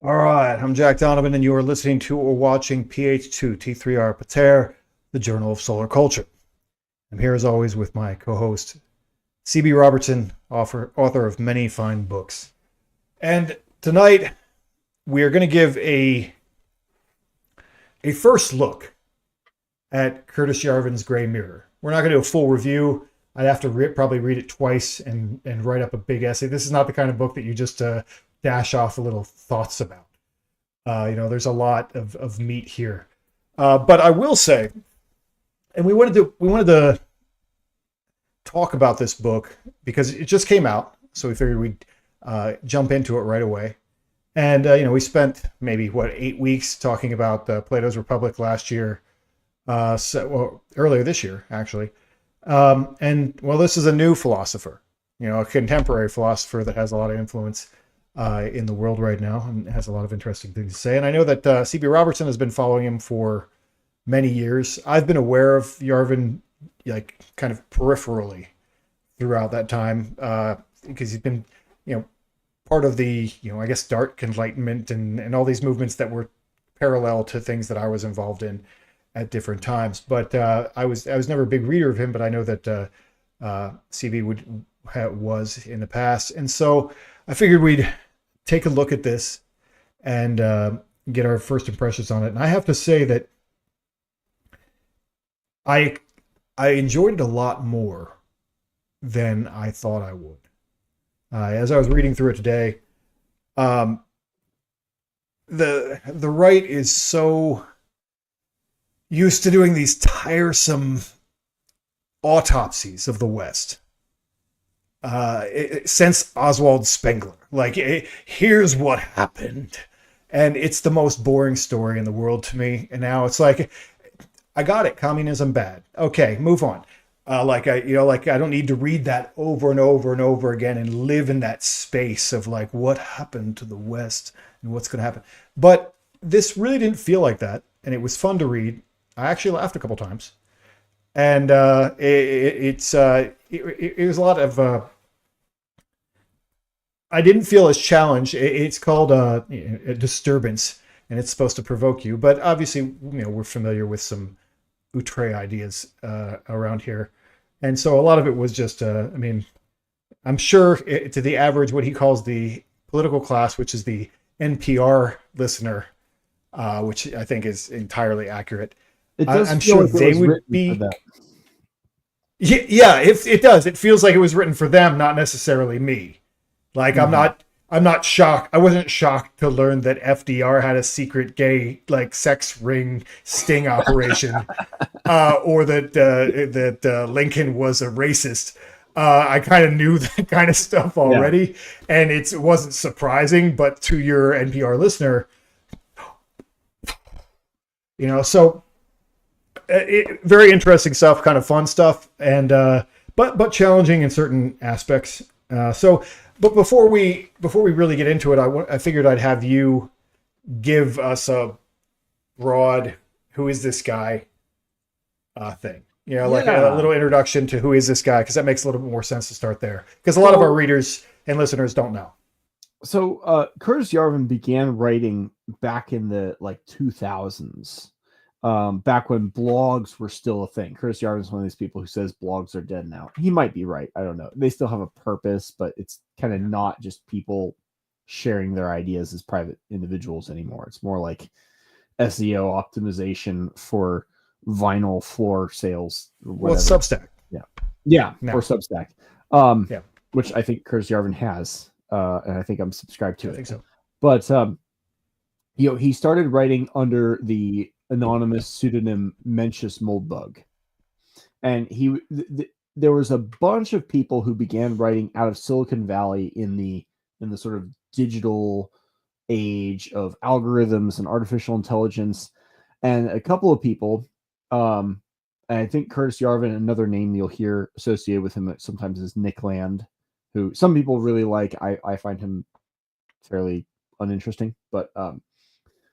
All right, I'm Jack Donovan, and you are listening to or watching PH2T3R Pater, the Journal of Solar Culture. I'm here as always with my co-host, CB Robertson, author of many fine books. And tonight we are going to give a first look at Curtis Yarvin's Gray Mirror. We're not going to do a full review. I'd have to probably read it twice and write up a big essay. This is not the kind of book that you just dash off a little thoughts about. There's a lot of meat here. But I will say, and we wanted to talk about this book because it just came out, so we figured we'd jump into it right away. And we spent maybe 8 weeks talking about Plato's Republic last year, earlier this year actually. This is a new philosopher, a contemporary philosopher that has a lot of influence in the world right now and has a lot of interesting things to say. And I know that CB Robertson has been following him for many years. I've been aware of Yarvin kind of peripherally throughout that time because he's been, part of the, I guess, dark enlightenment and all these movements that were parallel to things that I was involved in at different times. But I was never a big reader of him, but I know that CB was in the past. And so I figured we'd take a look at this and get our first impressions on it. And I have to say that I enjoyed it a lot more than I thought I would. As I was reading through it today, the right is so used to doing these tiresome autopsies of the West. Since Oswald Spengler, here's what happened, and it's the most boring story in the world to me. And now it's like, I got it, communism bad. Okay, move on. I don't need to read that over and over and over again and live in that space of what happened to the West and what's going to happen. But this really didn't feel like that, and it was fun to read. I actually laughed a couple times. And it was a lot of. I didn't feel as challenged. It's called a Disturbance, and it's supposed to provoke you. But obviously, we're familiar with some outre ideas around here, and so a lot of it was just. I'm sure to the average, what he calls the political class, which is the NPR listener, which I think is entirely accurate. It does I'm feel sure like it they was would written for be. them. Yeah, it does. It feels like it was written for them, not necessarily me. I'm not shocked. I wasn't shocked to learn that FDR had a secret gay sex ring sting operation, or that Lincoln was a racist. I kind of knew that kind of stuff already, and it wasn't surprising. But to your NPR listener, so. Very interesting stuff, kind of fun stuff, and but challenging in certain aspects. But before we really get into it, I figured I'd have you give us a broad "who is this guy" thing. A little introduction to who is this guy, because that makes a little bit more sense to start there, because a lot of our readers and listeners don't know. So Curtis Yarvin began writing back in the 2000s. Back when blogs were still a thing. Curtis Yarvin is one of these people who says blogs are dead now. He might be right. I don't know. They still have a purpose, but it's kind of not just people sharing their ideas as private individuals anymore. It's more like SEO optimization for vinyl floor sales. Well, it's Substack. Yeah, No. or Substack. Which I think Curtis Yarvin has, and I think I'm subscribed to it. I think so. But he started writing under the anonymous pseudonym Mencius Moldbug, and there was a bunch of people who began writing out of Silicon Valley in the sort of digital age of algorithms and artificial intelligence, and a couple of people, and I think Curtis Yarvin, another name you'll hear associated with him sometimes, is Nick Land, who some people really like. I find him fairly uninteresting, but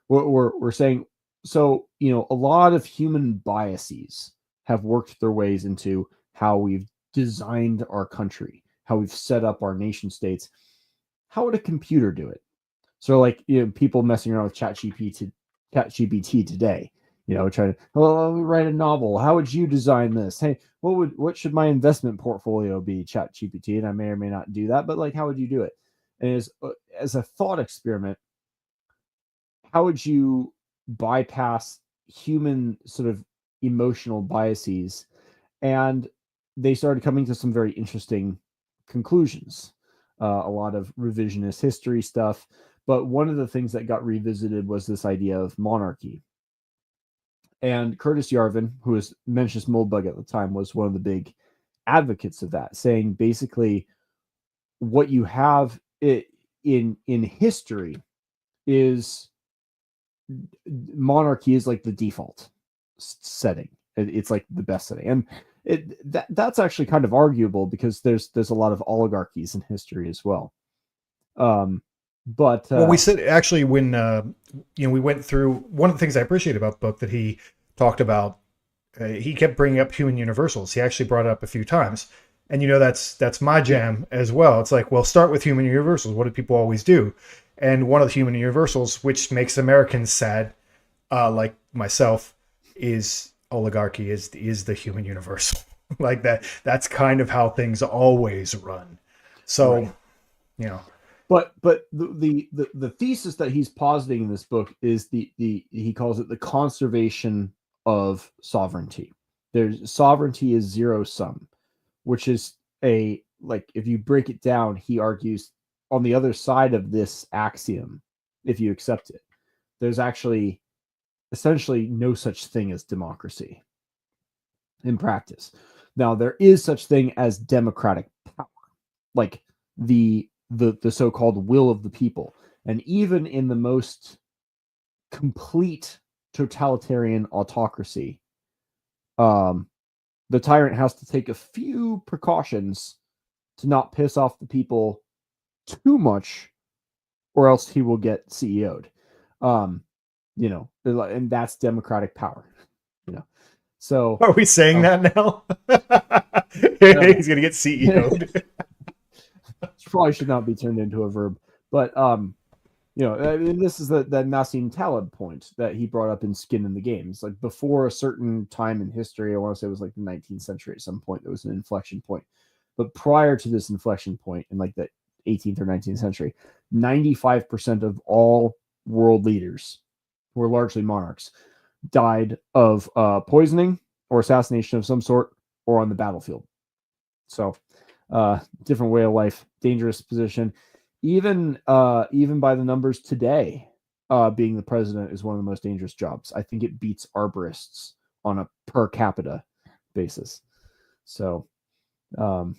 we're saying. So, a lot of human biases have worked their ways into how we've designed our country, how we've set up our nation states. How would a computer do it? So like, people messing around with ChatGPT today, trying to, let me write a novel. How would you design this? Hey, what should my investment portfolio be? ChatGPT, and I may or may not do that, but like, how would you do it? And as a thought experiment, how would you bypass human sort of emotional biases? And they started coming to some very interesting conclusions. A lot of revisionist history stuff, but one of the things that got revisited was this idea of monarchy. And Curtis Yarvin, who was Mencius Moldbug at the time, was one of the big advocates of that, saying basically what you have in history is monarchy is like the default setting. It's like the best setting, and that's actually kind of arguable because there's a lot of oligarchies in history as well. But well, we said actually when we went through, one of the things I appreciate about the book that he talked about, he kept bringing up human universals. He actually brought it up a few times, and that's my jam as well. It's like, well, start with human universals. What do people always do? And one of the human universals, which makes Americans sad, like myself, is oligarchy is the human universal. Like that's kind of how things always run. So, right. But the thesis that he's positing in this book is he calls it the conservation of sovereignty. Sovereignty is zero sum, which is if you break it down, he argues on the other side of this axiom, if you accept it, there's actually essentially no such thing as democracy in practice. Now, there is such thing as democratic power, like the so-called will of the people. And even in the most complete totalitarian autocracy, the tyrant has to take a few precautions to not piss off the people too much, or else he will get CEO'd. And that's democratic power. So are we saying that now? He's gonna get CEO'd. Probably should not be turned into a verb, but this is the Nassim Taleb point that he brought up in Skin in the Game. It's like before a certain time in history, I want to say it was like the 19th century at some point, there was an inflection point. But prior to this inflection point in like the 18th or 19th century, 95% of all world leaders, who were largely monarchs, died of poisoning or assassination of some sort, or on the battlefield. So different way of life, dangerous position. Even by the numbers today, being the president is one of the most dangerous jobs. I think it beats arborists on a per capita basis. So, but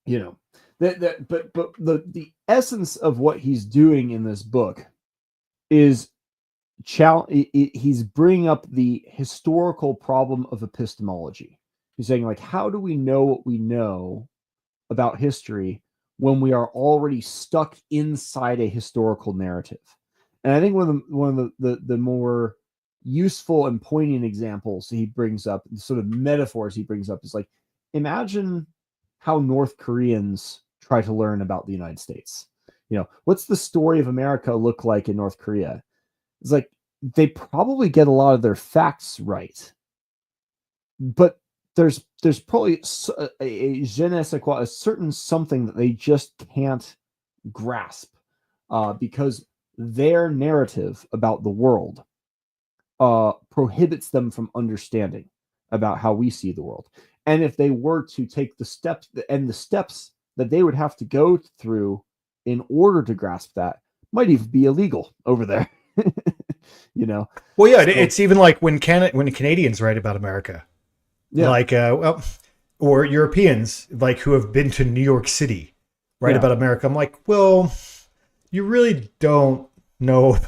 the essence of what he's doing in this book is he's bringing up the historical problem of epistemology. He's saying, like, how do we know what we know about history when we are already stuck inside a historical narrative? And I think one of the more useful and poignant examples he brings up, sort of metaphors he brings up, is like, imagine how North Koreans try to learn about the United States. What's the story of America look like in North Korea? It's like they probably get a lot of their facts right, but there's probably a je ne sais quoi, a certain something that they just can't grasp because their narrative about the world prohibits them from understanding about how we see the world. And if they were to take the steps that they would have to go through in order to grasp that, might even be illegal over there. Well, yeah, it's even like when the Canadians write about America, like or Europeans, like, who have been to New York City, write about America. I'm like, well, you really don't know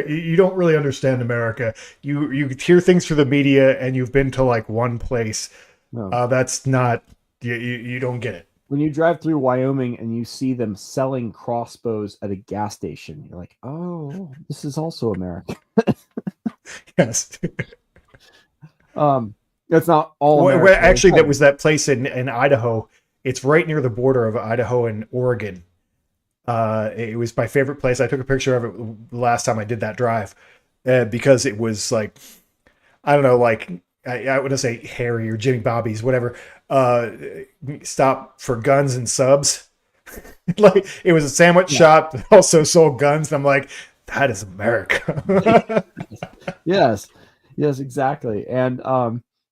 you don't really understand America. You hear things through the media, and you've been to like one place. No. That's not, you don't get it. When you drive through Wyoming and you see them selling crossbows at a gas station, you're like, oh, this is also America. Yes. That's not all America. Actually, that was that place in Idaho. It's right near the border of Idaho and Oregon. It was my favorite place. I took a picture of it the last time I did that drive because it was like, I don't know, like I wouldn't say Harry or Jimmy Bobby's, whatever. Uh, Stop for guns and subs. Like it was a sandwich Yeah. shop that also sold guns. And I'm like, that is America. Yes, yes, exactly. And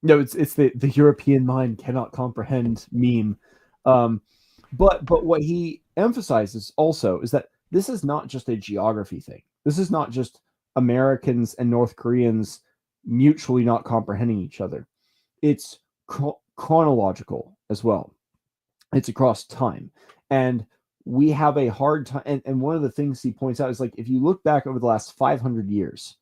it's the European mind cannot comprehend meme. Um, but what he emphasizes also is that this is not just a geography thing. This is not just Americans and North Koreans mutually not comprehending each other. It's chronological as well. It's across time. And we have a hard time. And one of the things he points out is like, if you look back over the last 500 years,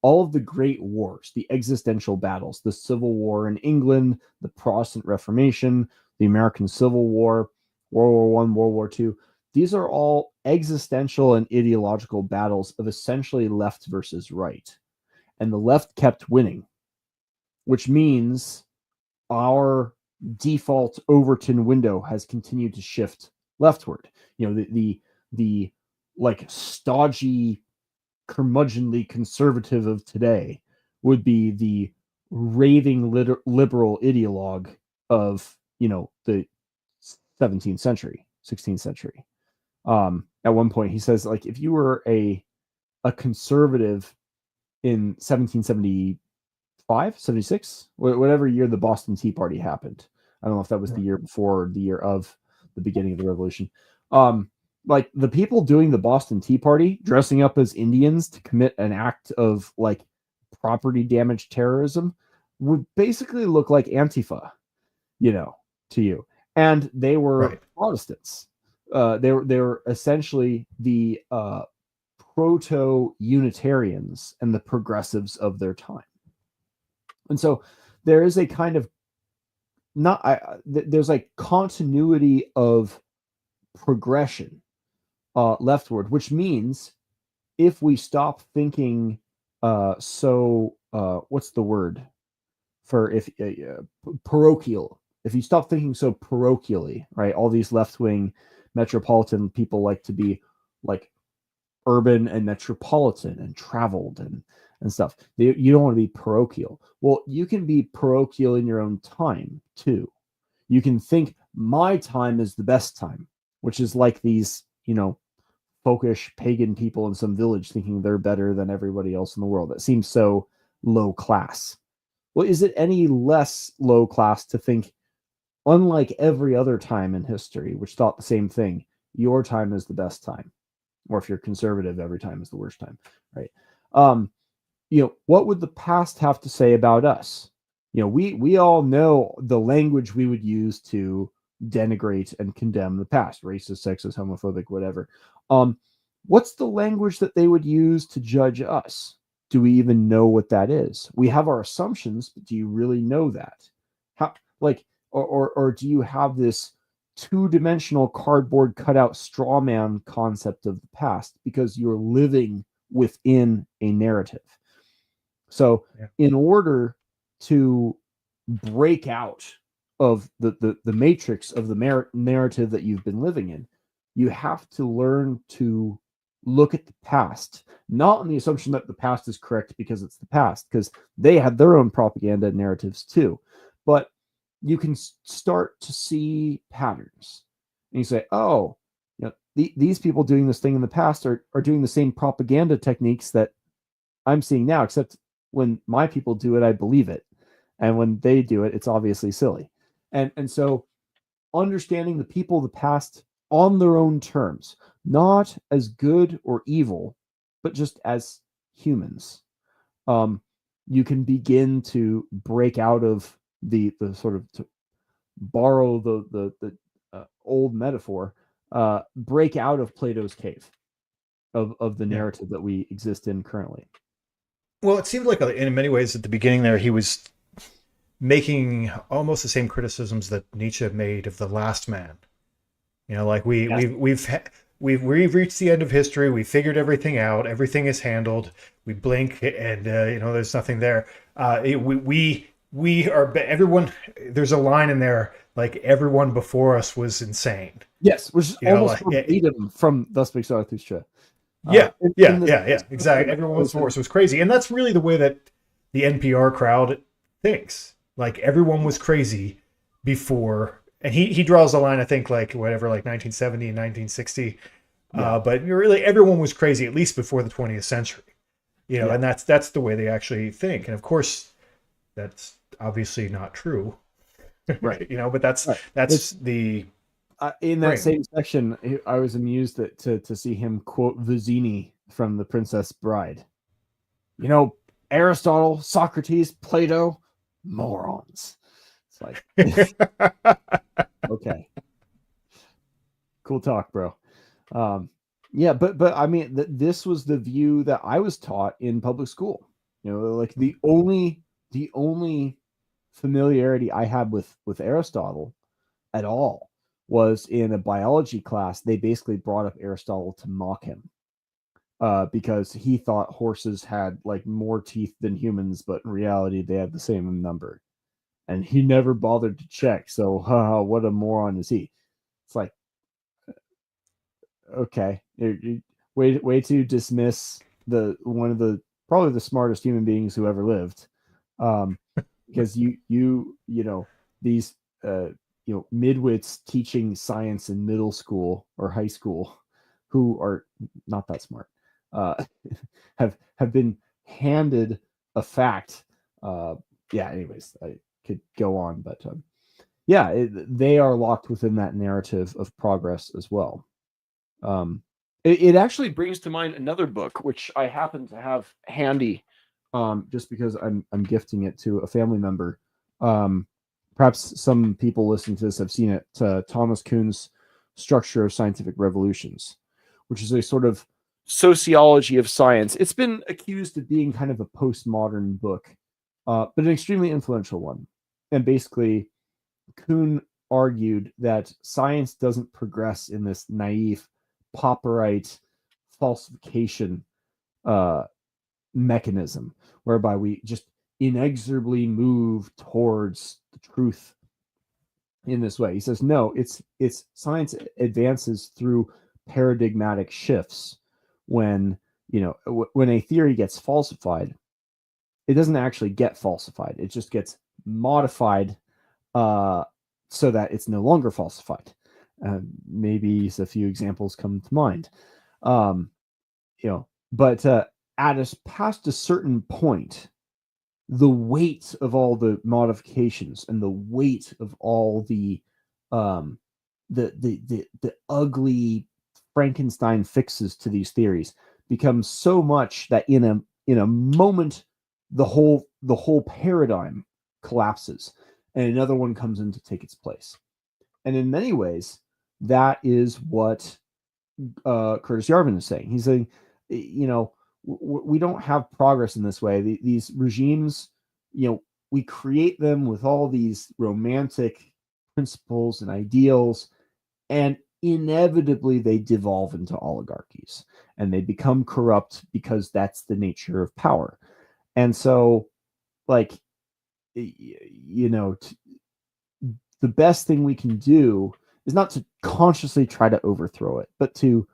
all of the great wars, the existential battles, the Civil War in England, the Protestant Reformation, the American Civil War, World War One, World War Two, these are all existential and ideological battles of essentially left versus right. And the left kept winning, which means our default Overton window has continued to shift leftward. You know, the like stodgy, curmudgeonly conservative of today would be the raving liberal ideologue of, you know, the 17th century, 16th century. At one point, he says, like, if you were a conservative in 1775, 76, whatever year the Boston Tea Party happened. I don't know if that was the year before or the year of the beginning of the revolution. Like the people doing the Boston Tea Party dressing up as Indians to commit an act of like property damage terrorism would basically look like Antifa, you know, to you. And they were Right. Protestants. They were essentially the proto Unitarians and the progressives of their time. And so there is a kind of there's like continuity of progression leftward, which means if we stop thinking what's the word for if parochial, if you stop thinking so parochially, right? All these left-wing metropolitan people like to be like urban and metropolitan and traveled and stuff. You don't want to be parochial. Well, you can be parochial in your own time too. You can think my time is the best time, which is like these, you know, folkish pagan people in some village thinking they're better than everybody else in the world. That seems so low class. Well, is it any less low class to think, unlike every other time in history, which thought the same thing, your time is the best time? Or if you're conservative, every time is the worst time, right? You know, what would the past have to say about us? You know, we all know the language we would use to denigrate and condemn the past, racist, sexist, homophobic, whatever. What's the language that they would use to judge us? Do we even know what that is? We have our assumptions, but do you really know that? How, like, or do you have this two-dimensional cardboard cutout straw man concept of the past because you're living within a narrative? So Yeah. in order to break out of the matrix of the narrative that you've been living in, you have to learn to look at the past, not on the assumption that the past is correct because it's the past, because they had their own propaganda narratives too. But you can start to see patterns. And you say, oh, you know, these people doing this thing in the past are doing the same propaganda techniques that I'm seeing now, except when my people do it, I believe it. And when they do it, it's obviously silly. And so understanding the people of the past on their own terms, not as good or evil, but just as humans, you can begin to break out of the sort of, to borrow the old metaphor, break out of Plato's cave of the Yeah. narrative that we exist in currently. Well, it seemed like in many ways at the beginning there he was making almost the same criticisms that Nietzsche made of the last man. You know, like Yes. we've reached the end of history. We figured everything out. Everything is handled. We blink, and you know, there's nothing there. we are everyone. There's a line in there like everyone before us was insane. Yes, which is You know, almost like verbatim from Thus Speaks Zarathustra. yeah, In yeah, the yeah, yeah, exactly. Everyone before us was crazy, and that's really the way that the NPR crowd thinks. Like everyone was crazy before, and he draws a line. I think like whatever, like 1970 and 1960. yeah, But really, everyone was crazy at least before the 20th century. You know, yeah, and that's the way they actually think. And of course, that's obviously not true. right, You know, but right. that's It's the in that frame. same section. I was amused that to see him quote Vizzini from The Princess Bride. You know, Aristotle, Socrates, Plato, morons. It's like, okay, cool talk, bro. Um, yeah, but I mean, this was the view that I was taught in public school. You know, like the only familiarity I had with Aristotle at all was in a biology class. They basically brought up Aristotle to mock him because he thought horses had like more teeth than humans, but in reality they had the same number, and he never bothered to check. So, what a moron is he? It's like, okay, way to dismiss the one of the probably the smartest human beings who ever lived, um, because you know these midwits teaching science in middle school or high school who are not that smart uh, have been handed a fact. Yeah. Anyways, I could go on, but yeah, they are locked within that narrative of progress as well. It actually brings to mind another book which I happen to have handy, just because I'm gifting it to a family member. Um, Perhaps some people listening to this have seen it. Thomas Kuhn's Structure of Scientific Revolutions, which is a sort of sociology of science. It's been accused of being kind of a postmodern book, but an extremely influential one. And basically, Kuhn argued that science doesn't progress in this naive Popperite falsification uh, mechanism, whereby we just inexorably move towards the truth in this way. He says, no, it's science advances through paradigmatic shifts. When when a theory gets falsified, it doesn't actually get falsified. It just gets modified uh, so that it's no longer falsified. Maybe a few examples come to mind. Um, but at us past a certain point, the weight of all the modifications and the weight of all um, the ugly Frankenstein fixes to these theories becomes so much that in a moment the whole paradigm collapses and another one comes in to take its place. And in many ways, that is what Curtis Yarvin is saying. He's saying, we don't have progress in this way. These regimes, we create them with all these romantic principles and ideals, and inevitably they devolve into oligarchies and they become corrupt because that's the nature of power. And so, like, the best thing we can do is not to consciously try to overthrow it, but to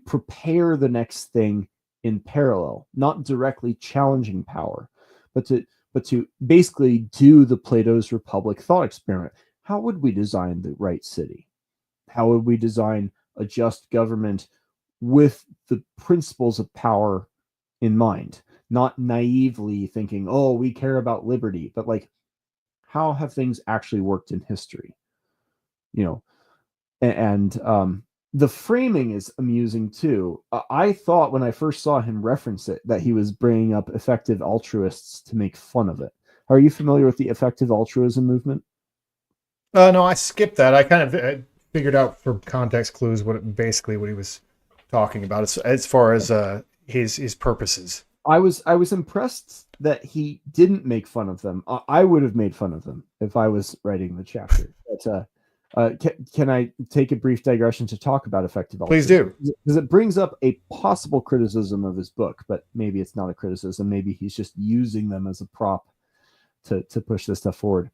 prepare the next thing in parallel, not directly challenging power, but to basically do the Plato's Republic thought experiment. How would we design the right city? How would we design a just government with the principles of power in mind? Not naively thinking, oh, we care about liberty, but like, how have things actually worked in history? You know, and the framing is amusing too. I thought when I first saw him reference it that he was bringing up effective altruists to make fun of it. Are you familiar with the effective altruism movement? No, I skipped that. I kind of figured out for context clues basically what he was talking about as far as his purposes. I was impressed that he didn't make fun of them. I would have made fun of them if I was writing the chapter. But can I take a brief digression to talk about effective Please altruism? do. Because it brings up a possible criticism of his book, but maybe it's not a criticism. Maybe he's just using them as a prop to push this stuff forward.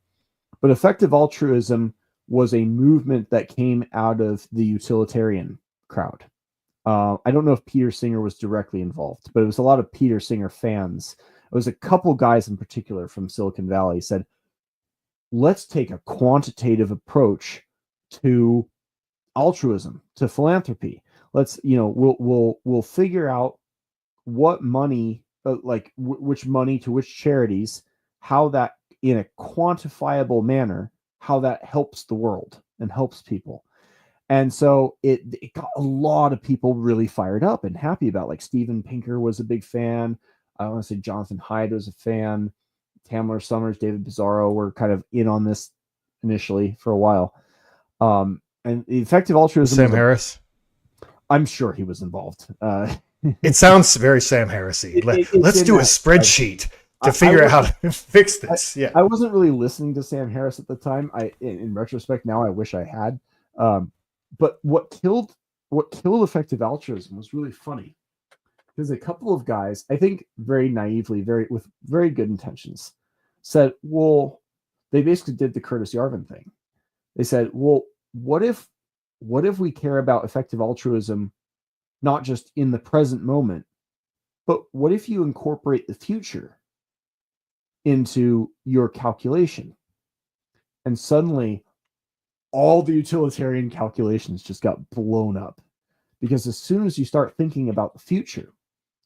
But effective altruism was a movement that came out of the utilitarian crowd. I don't know if Peter Singer was directly involved, but it was a lot of Peter Singer fans. It was a couple guys in particular from Silicon Valley said, let's take a quantitative approach to altruism, to philanthropy. Let's, we'll figure out what money, which money to which charities, how that in a quantifiable manner, how that helps the world and helps people. And so it got a lot of people really fired up and happy about, like Steven Pinker was a big fan. I want to say Jonathan Haidt was a fan. Tamler Summers, David Pizarro were kind of in on this initially for a while. And the effective altruism. Sam Harris. I'm sure he was involved. It sounds very Sam Harris-y. Let's do a spreadsheet to figure out how to fix this. Yeah. I wasn't really listening to Sam Harris at the time. In retrospect, now I wish I had. But what killed effective altruism was really funny, because a couple of guys, I think very naively, with very good intentions, said, well, they basically did the Curtis Yarvin thing. They said, well, what if we care about effective altruism not just in the present moment, but what if you incorporate the future into your calculation? And suddenly all the utilitarian calculations just got blown up, because as soon as you start thinking about the future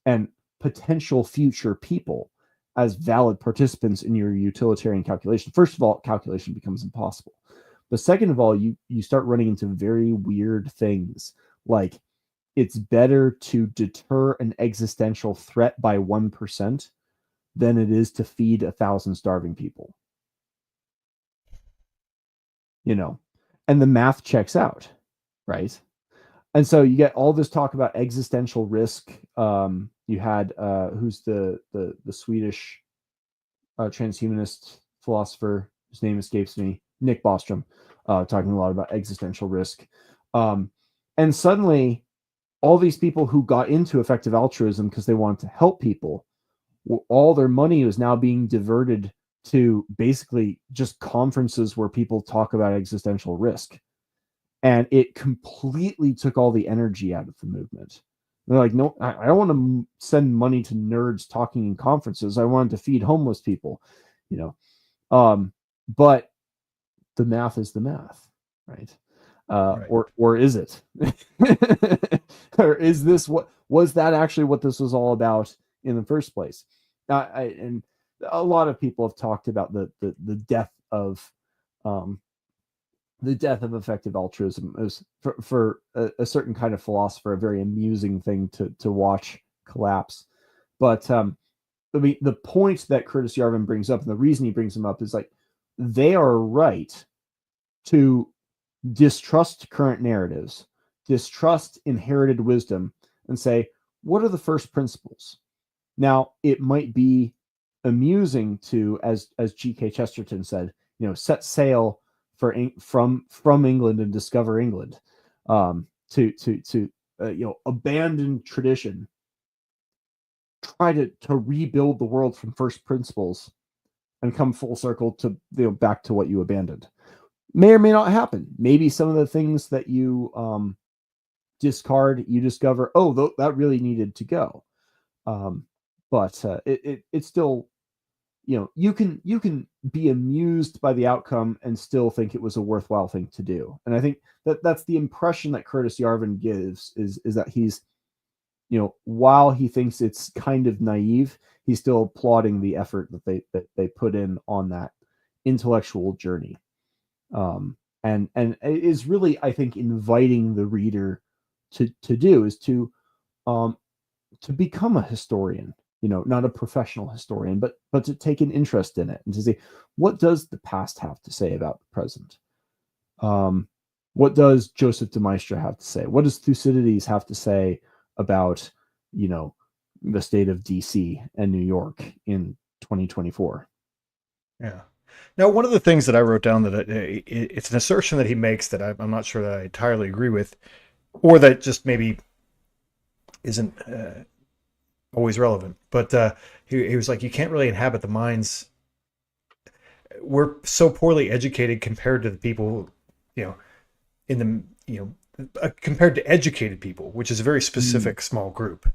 and potential future people as valid participants in your utilitarian calculation, first of all, calculation becomes impossible. But second of all, you start running into very weird things, like it's better to deter an existential threat by 1% than it is to feed 1,000 starving people. And the math checks out, right? And so you get all this talk about existential risk. You had who's the Swedish transhumanist philosopher, whose name escapes me, Nick Bostrom, talking a lot about existential risk. And suddenly all these people who got into effective altruism because they wanted to help people, all their money was now being diverted to basically just conferences where people talk about existential risk. And it completely took all the energy out of the movement. They're like, no, I don't want to send money to nerds talking in conferences. I wanted to feed homeless people, but the math is the math, right? Right. Or is it? Or is this was that actually what this was all about in the first place? And a lot of people have talked about the death of effective altruism. It was for a certain kind of philosopher a very amusing thing to watch collapse. But the point that Curtis Yarvin brings up, and the reason he brings them up, is like they are right to distrust current narratives, distrust inherited wisdom, and say, what are the first principles? Now, it might be amusing to, as G.K. Chesterton said, set sail from England and discover England, to abandon tradition, try to rebuild the world from first principles, and come full circle to back to what you abandoned. May or may not happen. Maybe some of the things that you discard, you discover, that really needed to go. But it's still, you can be amused by the outcome and still think it was a worthwhile thing to do. And I think that's the impression that Curtis Yarvin gives, is that he's, while he thinks it's kind of naive, he's still applauding the effort that they put in on that intellectual journey. And it is really, I think, inviting the reader to become a historian, not a professional historian, but to take an interest in it and to say, what does the past have to say about the present? What does Joseph de Maistre have to say? What does Thucydides have to say about, the state of DC and New York in 2024? Yeah. Now, one of the things that I wrote down that it's an assertion that he makes that I'm not sure that I entirely agree with, or that just maybe isn't always relevant. But he was like, you can't really inhabit the minds we're so poorly educated compared to the people, you know, in the, compared to educated people, which is a very specific small group.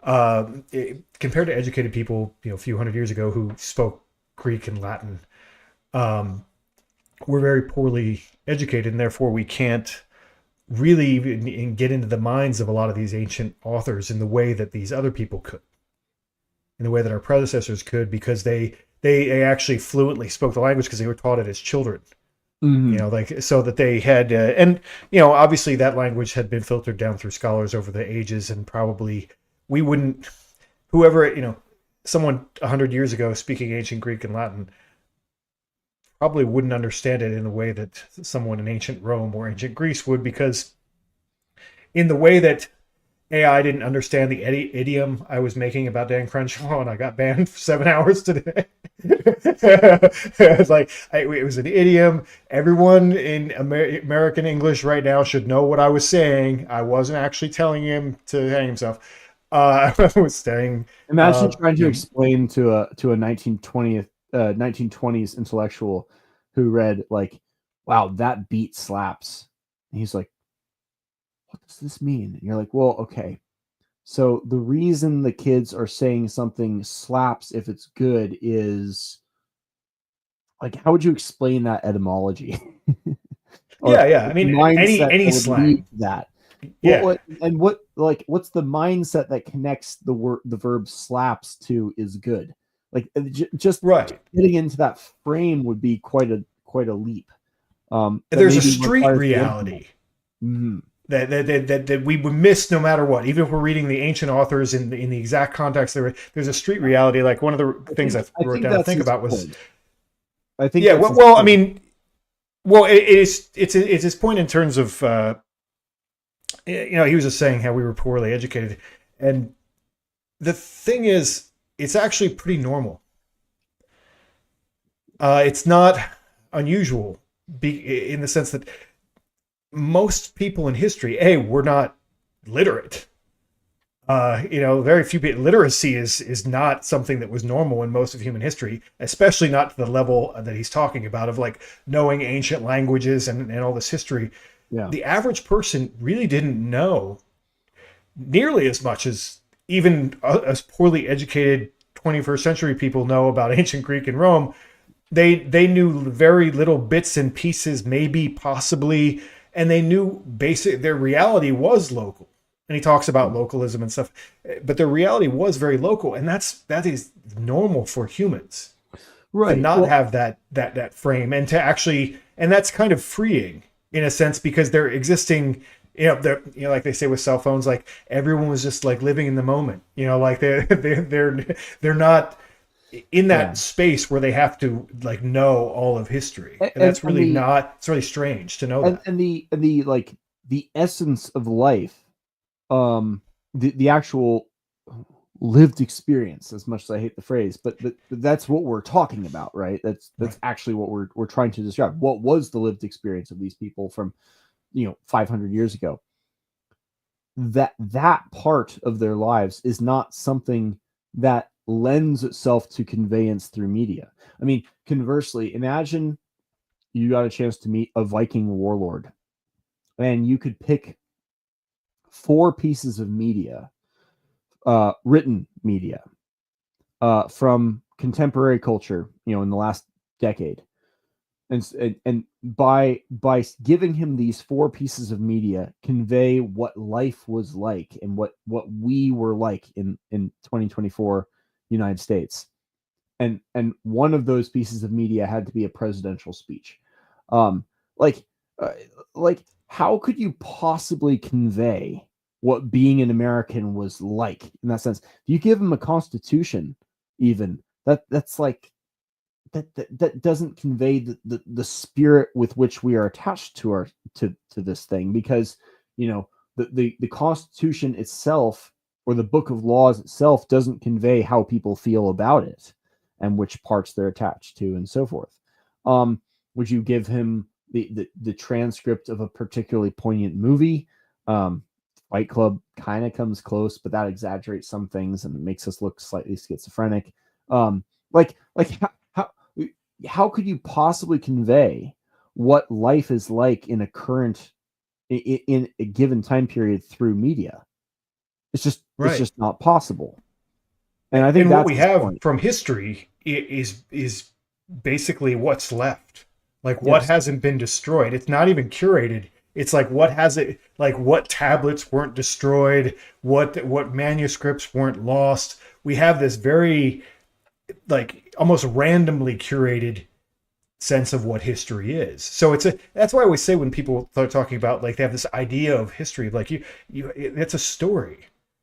Compared to educated people, a few hundred years ago who spoke Greek and Latin, we're very poorly educated, and therefore we can't really even get into the minds of a lot of these ancient authors in the way that these other people could, in the way that our predecessors could, because they actually fluently spoke the language because they were taught it as children. Like, so that they had, and obviously that language had been filtered down through scholars over the ages, and probably we wouldn't, whoever, someone 100 years ago speaking ancient Greek and Latin probably wouldn't understand it in the way that someone in ancient Rome or ancient Greece would, because in the way that AI didn't understand the idiom I was making about Dan Crenshaw, and I got banned for 7 hours today. It's like, it was an idiom. Everyone in American English right now should know what I was saying. I wasn't actually telling him to hang himself. I was saying, imagine trying to explain to a 1920s intellectual who read like, wow, that beat slaps. And he's like, what does this mean? And you're like, well, okay. So the reason the kids are saying something slaps if it's good is like, how would you explain that etymology? Yeah. I mean, any slang. That. Yeah. What's the mindset that connects the verb slaps to is good? Like, just right. getting into that frame would be quite a leap. There's a street reality that we would miss no matter what. Even if we're reading the ancient authors in the exact context, there's a street reality. Like, one of the things I wrote down to think about was, I think, yeah. Well, I mean, it's his point in terms of, he was just saying how we were poorly educated, and the thing is, it's actually pretty normal. It's not unusual, in the sense that most people in history, were not literate. Very few people. Literacy is not something that was normal in most of human history, especially not to the level that he's talking about, of like knowing ancient languages and all this history. Yeah. The average person really didn't know nearly as much as even as poorly educated 21st century people know about ancient Greek and Rome. They knew very little bits and pieces, maybe, possibly, and they knew their reality was local. And he talks about localism and stuff, but their reality was very local, and that is normal for humans, right? To not have that frame, and to actually, and that's kind of freeing in a sense, because they're existing. Like they say with cell phones, like everyone was just like living in the moment. Like they're not in that space where they have to like know all of history, and that's really not. It's really strange to know that. And the like the essence of life, the actual lived experience, as much as I hate the phrase, but that's what we're talking about, right? That's right. Actually what we're trying to describe. What was the lived experience of these people from 500 years ago? That part of their lives is not something that lends itself to conveyance through media. I mean, conversely, imagine you got a chance to meet a Viking warlord, and you could pick 4 pieces of media, written media, from contemporary culture, in the last decade, and by giving him these 4 pieces of media, convey what life was like and what we were like in 2024 United States, and one of those pieces of media had to be a presidential speech. Like how could you possibly convey what being an American was like in that sense? If you give them a constitution, even that's like that doesn't convey the spirit with which we are attached to this thing, because the Constitution itself, or the book of laws itself, doesn't convey how people feel about it and which parts they're attached to and so forth. Would you give him the transcript of a particularly poignant movie? Fight Club kind of comes close, but that exaggerates some things and makes us look slightly schizophrenic. How how could you possibly convey what life is like in a current in a given time period through media? It's Right. just not possible. And I think And what that's we his have point. from history is basically what's left. Like what Yes. hasn't been destroyed. It's not even curated. It's like what has it, like what tablets weren't destroyed, what manuscripts weren't lost. We have this very like almost randomly curated sense of what history is. So that's why I always say when people start talking about like they have this idea of history, like it's a story.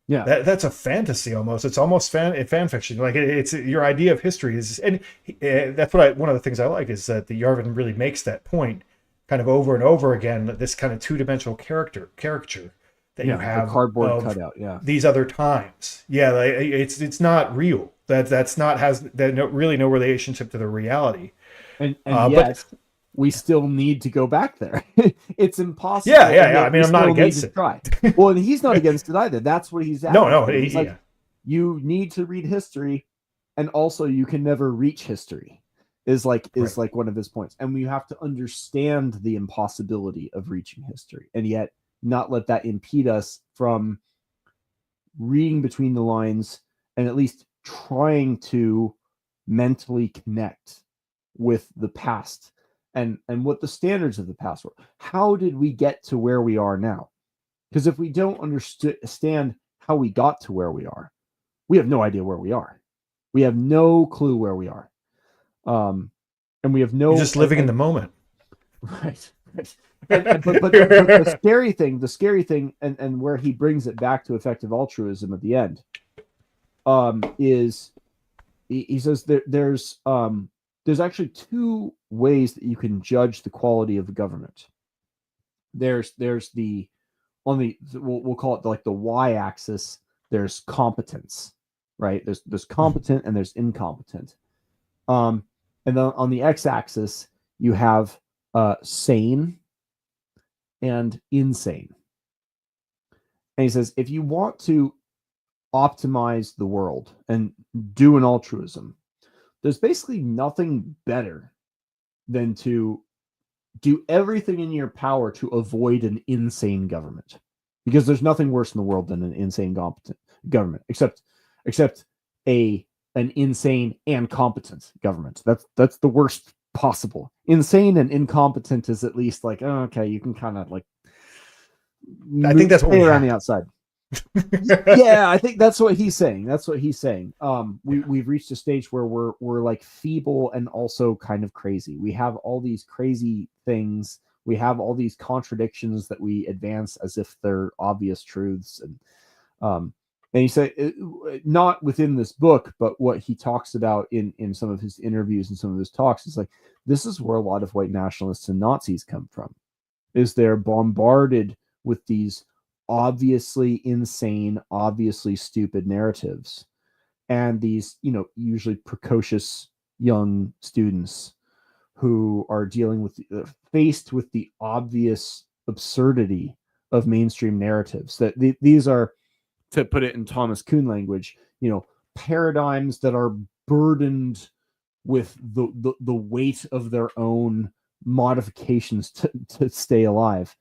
Yeah. That's a fantasy almost. It's almost fan fiction. Like it's your idea of history is, and that's what one of the things I like is that the Yarvin really makes that point, kind of over and over again. This kind of two-dimensional caricature that you Yeah. have The cardboard of cutout. Yeah. these other times. Yeah, like, it's not real. That's not has that no, really no relationship to the reality. And But yet we still need to go back there. It's impossible. yeah. I mean, we I'm not still need against to it. try. Well, and he's not against it either. That's what he's No, advocating. He's like, yeah, you need to read history, and also you can never reach history. Is right. like one of his points. And we have to understand the impossibility of reaching history, and yet not let that impede us from reading between the lines and at least trying to mentally connect with the past and what the standards of the past were. How did we get to where we are now? Because if we don't understand how we got to where we are, we have no idea where we are. We have no clue where we are. And we have no. You're just living in the moment. Right. But the scary thing, and where he brings it back to effective altruism at the end, is he says there's actually two ways that you can judge the quality of the government. There's the on the we'll call it like the y-axis. There's competence, right? There's competent and there's incompetent. And then on the x-axis you have sane and insane. And he says if you want to optimize the world and do an altruism, there's basically nothing better than to do everything in your power to avoid an insane government, because there's nothing worse in the world than an insane competent government, except an insane and competent government. That's the worst possible. Insane and incompetent is at least like, oh, okay, you can kind of like I think that's what we around have. the outside. Yeah, I think that's what he's saying. We've reached a stage where we're like feeble and also kind of crazy. We have all these crazy things. We have all these contradictions that we advance as if they're obvious truths. And he said, not within this book, but what he talks about in some of his interviews and some of his talks is like, this is where a lot of white nationalists and Nazis come from, is they're bombarded with these obviously insane, obviously stupid narratives. And these, usually precocious young students who are dealing with, faced with the obvious absurdity of mainstream narratives. That these are, to put it in Thomas Kuhn language, paradigms that are burdened with the weight of their own modifications to stay alive.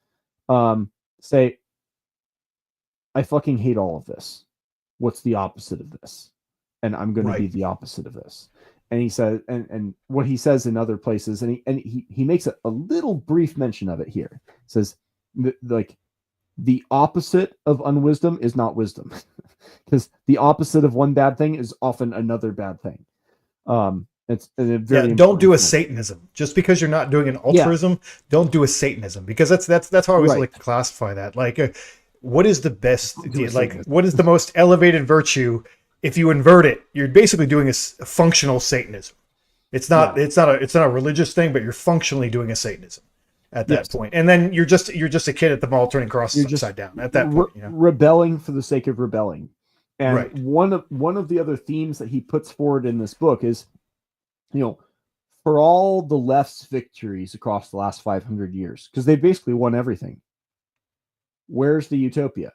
Say, I fucking hate all of this. What's the opposite of this? And I'm going to be the opposite of this. And he says, and what he says in other places, and he makes a little brief mention of it here. He says, like, the opposite of unwisdom is not wisdom, because the opposite of one bad thing is often another bad thing. It's very don't do a Satanism just because you're not doing an altruism. Yeah. Don't do a Satanism, because that's how I always like to classify that. Like, what is the best? Like, what is the most elevated virtue? If you invert it, you're basically doing a functional Satanism. It's not a religious thing, but you're functionally doing a Satanism at that point. And then you're just a kid at the mall turning crosses upside down at that point. Rebelling for the sake of rebelling. And one of the other themes that he puts forward in this book is, for all the left's victories across the last 500 years, because they basically won everything, where's the utopia?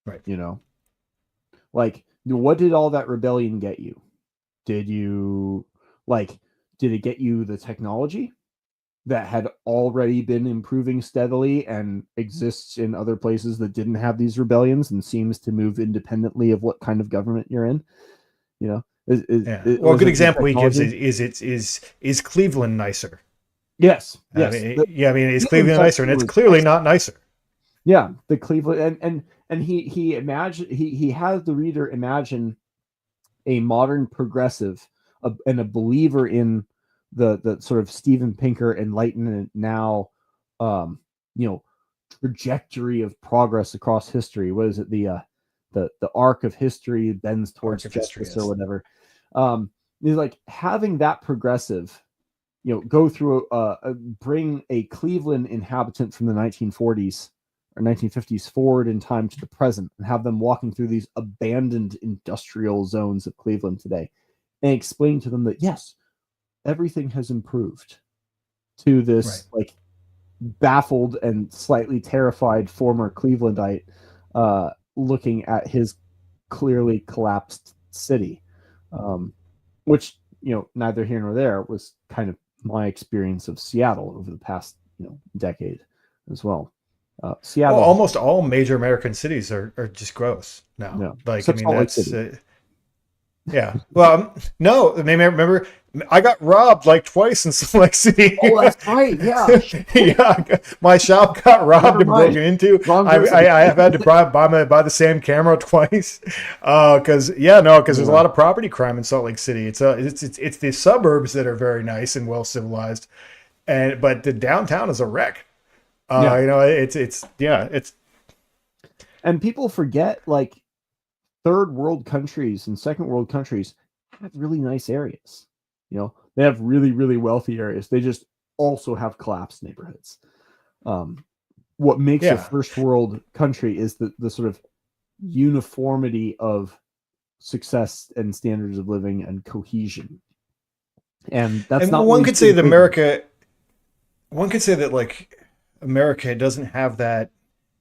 Right. Like, what did all that rebellion get you? Did you Like, did it get you the technology that had already been improving steadily and exists in other places that didn't have these rebellions and seems to move independently of what kind of government you're in? You know, Yeah. Well, a was good it the example he gives technology? is Cleveland nicer? Yes, I yes. mean, yeah, I mean, is Cleveland Cleveland nicer? And culture it's was clearly excellent. not nicer. Yeah, the Cleveland and he imagined he has the reader imagine a modern progressive and a believer in the sort of Steven Pinker enlightenment now, um, you know, trajectory of progress across history. What is it? The arc of history bends Arc towards of history justice or is. whatever. Is like having that progressive, go through bring a Cleveland inhabitant from the 1940s or 1950s forward in time to the present and have them walking through these abandoned industrial zones of Cleveland today and explain to them that yes, everything has improved, to Right. this like baffled and slightly terrified former Clevelandite looking at his clearly collapsed city, which, neither here nor there, was kind of my experience of Seattle over the past decade as well. Well, Seattle, almost all major American cities are just gross now. Like, I except mean, Salt Lake that's City. yeah. Well, no, maybe remember I got robbed like twice in Salt Lake City. Oh, that's right. Yeah. Yeah, my shop got robbed Never and mind. broken into. Wrong I, person. I, I have had to buy the same camera twice. Because there's a Yeah. lot of property crime in Salt Lake City. It's the suburbs that are very nice and well civilized, but the downtown is a wreck. Yeah. It's And people forget, like, third world countries and second world countries have really nice areas. They have really, really wealthy areas. They just also have collapsed neighborhoods. What makes a yeah. first world country is the sort of uniformity of success and standards of living and cohesion. And that's And not what one we could see say in that Cleveland. like America doesn't have that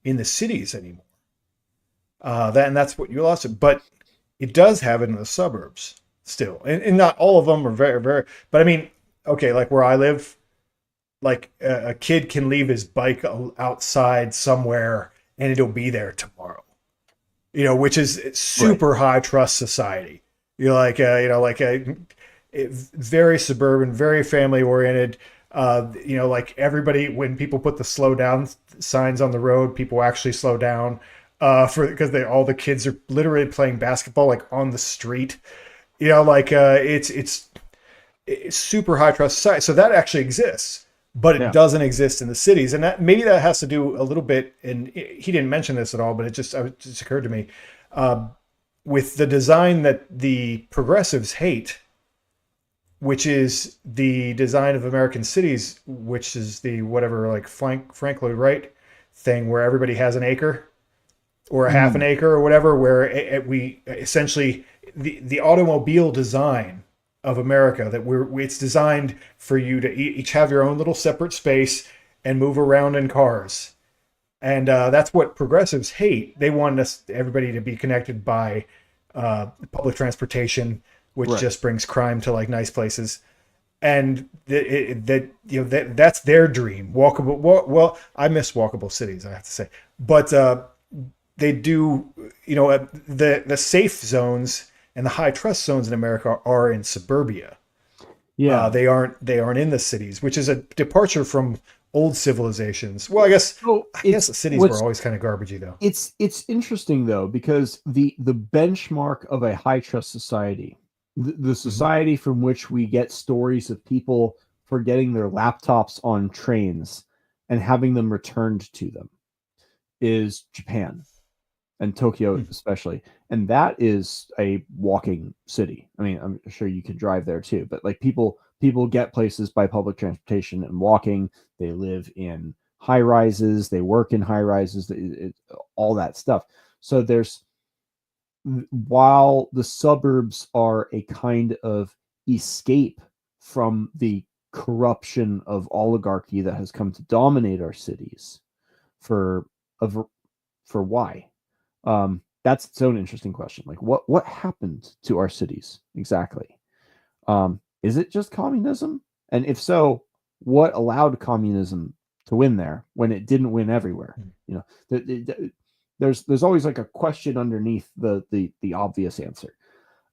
in the cities anymore. That's what you lost it, but it does have it in the suburbs still, and not all of them are very, very. But I mean, okay, like where I live, like a kid can leave his bike outside somewhere and it'll be there tomorrow. Which is Right. super high trust society. You're like, very suburban, very family oriented. Like everybody, when people put the slow down signs on the road, people actually slow down because all the kids are literally playing basketball like on the street. It's super high trust society. So that actually exists, but it Yeah. doesn't exist in the cities, and that has to do a little bit. And he didn't mention this at all, but it just occurred to me with the design that the progressives hate, which is the design of American cities, which is the whatever like Frank Lloyd Wright thing, where everybody has an acre or a half an Mm. acre or whatever, where we essentially the automobile design of America that it's designed for you to each have your own little separate space and move around in cars. And that's what progressives hate. They want everybody to be connected by public transportation, which Right. just brings crime to like nice places. And that's their dream. Walkable. Well, I miss walkable cities, I have to say, but they do. The safe zones and the high trust zones in America are in suburbia. Yeah. They aren't in the cities, which is a departure from old civilizations. Well, I guess So I guess it's the cities were what's always kind of garbagey though. it's interesting though, because the benchmark of a high trust society, the Mm-hmm. society from which we get stories of people forgetting their laptops on trains and having them returned to them, is Japan, and Tokyo especially. And that is a walking city. I mean, I'm sure you could drive there too, but like people get places by public transportation and walking. They live in high rises, they work in high rises, all that stuff. So while the suburbs are a kind of escape from the corruption of oligarchy that has come to dominate our cities for for why, that's its own interesting question. Like what happened to our cities exactly? is it just communism? And if so, what allowed communism to win there when it didn't win everywhere? You know, there's always like a question underneath the obvious answer.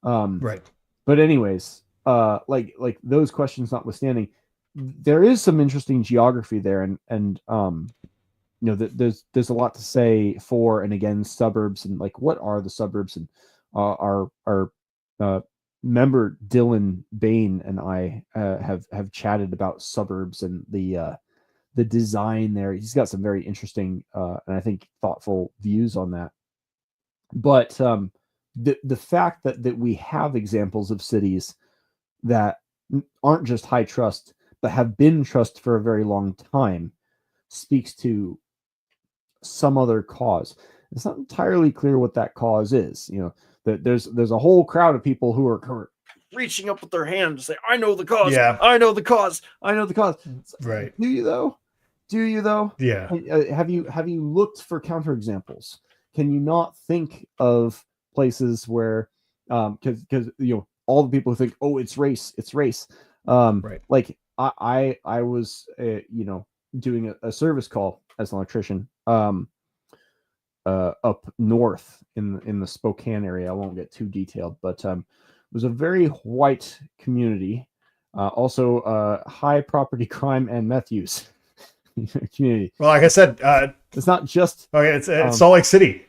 Right. But anyways, like those questions notwithstanding, there is some interesting geography there, and you know, there's a lot to say for and against suburbs, and like what are the suburbs, and our member Dylan Bain and I have chatted about suburbs and the design there. He's got some very interesting and I think thoughtful views on that. But the fact that we have examples of cities that aren't just high trust but have been trust for a very long time speaks to some other cause. It's not entirely clear what that cause is. You know, that there's a whole crowd of people who are reaching up with their hand to say, "I know the cause. Yeah. I know the cause. I know the cause." Right. Do you though? Do you though? Yeah. Have you looked for counterexamples? Can you not think of places where, because you know, all the people who think, "Oh, it's race, it's race." Right. Like I was you know, doing a service call as an electrician up north in the Spokane area. I won't get too detailed, but it was a very white community, also high property crime and meth use community. Well, like I said, It's not just okay, it's Salt Lake City.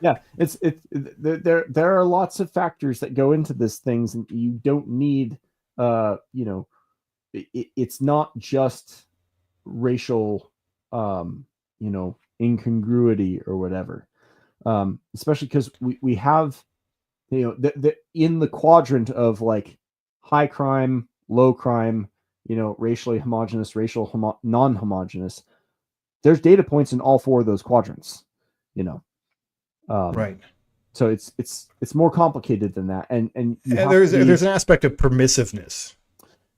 yeah, it's there are lots of factors that go into this things, and you don't need you know, it's not just racial you know, incongruity or whatever, especially because we have, you know, the in the quadrant of like high crime, low crime, you know, racially homogenous, non-homogenous, there's data points in all four of those quadrants, you know. Right. So it's more complicated than that, and there's an aspect of permissiveness.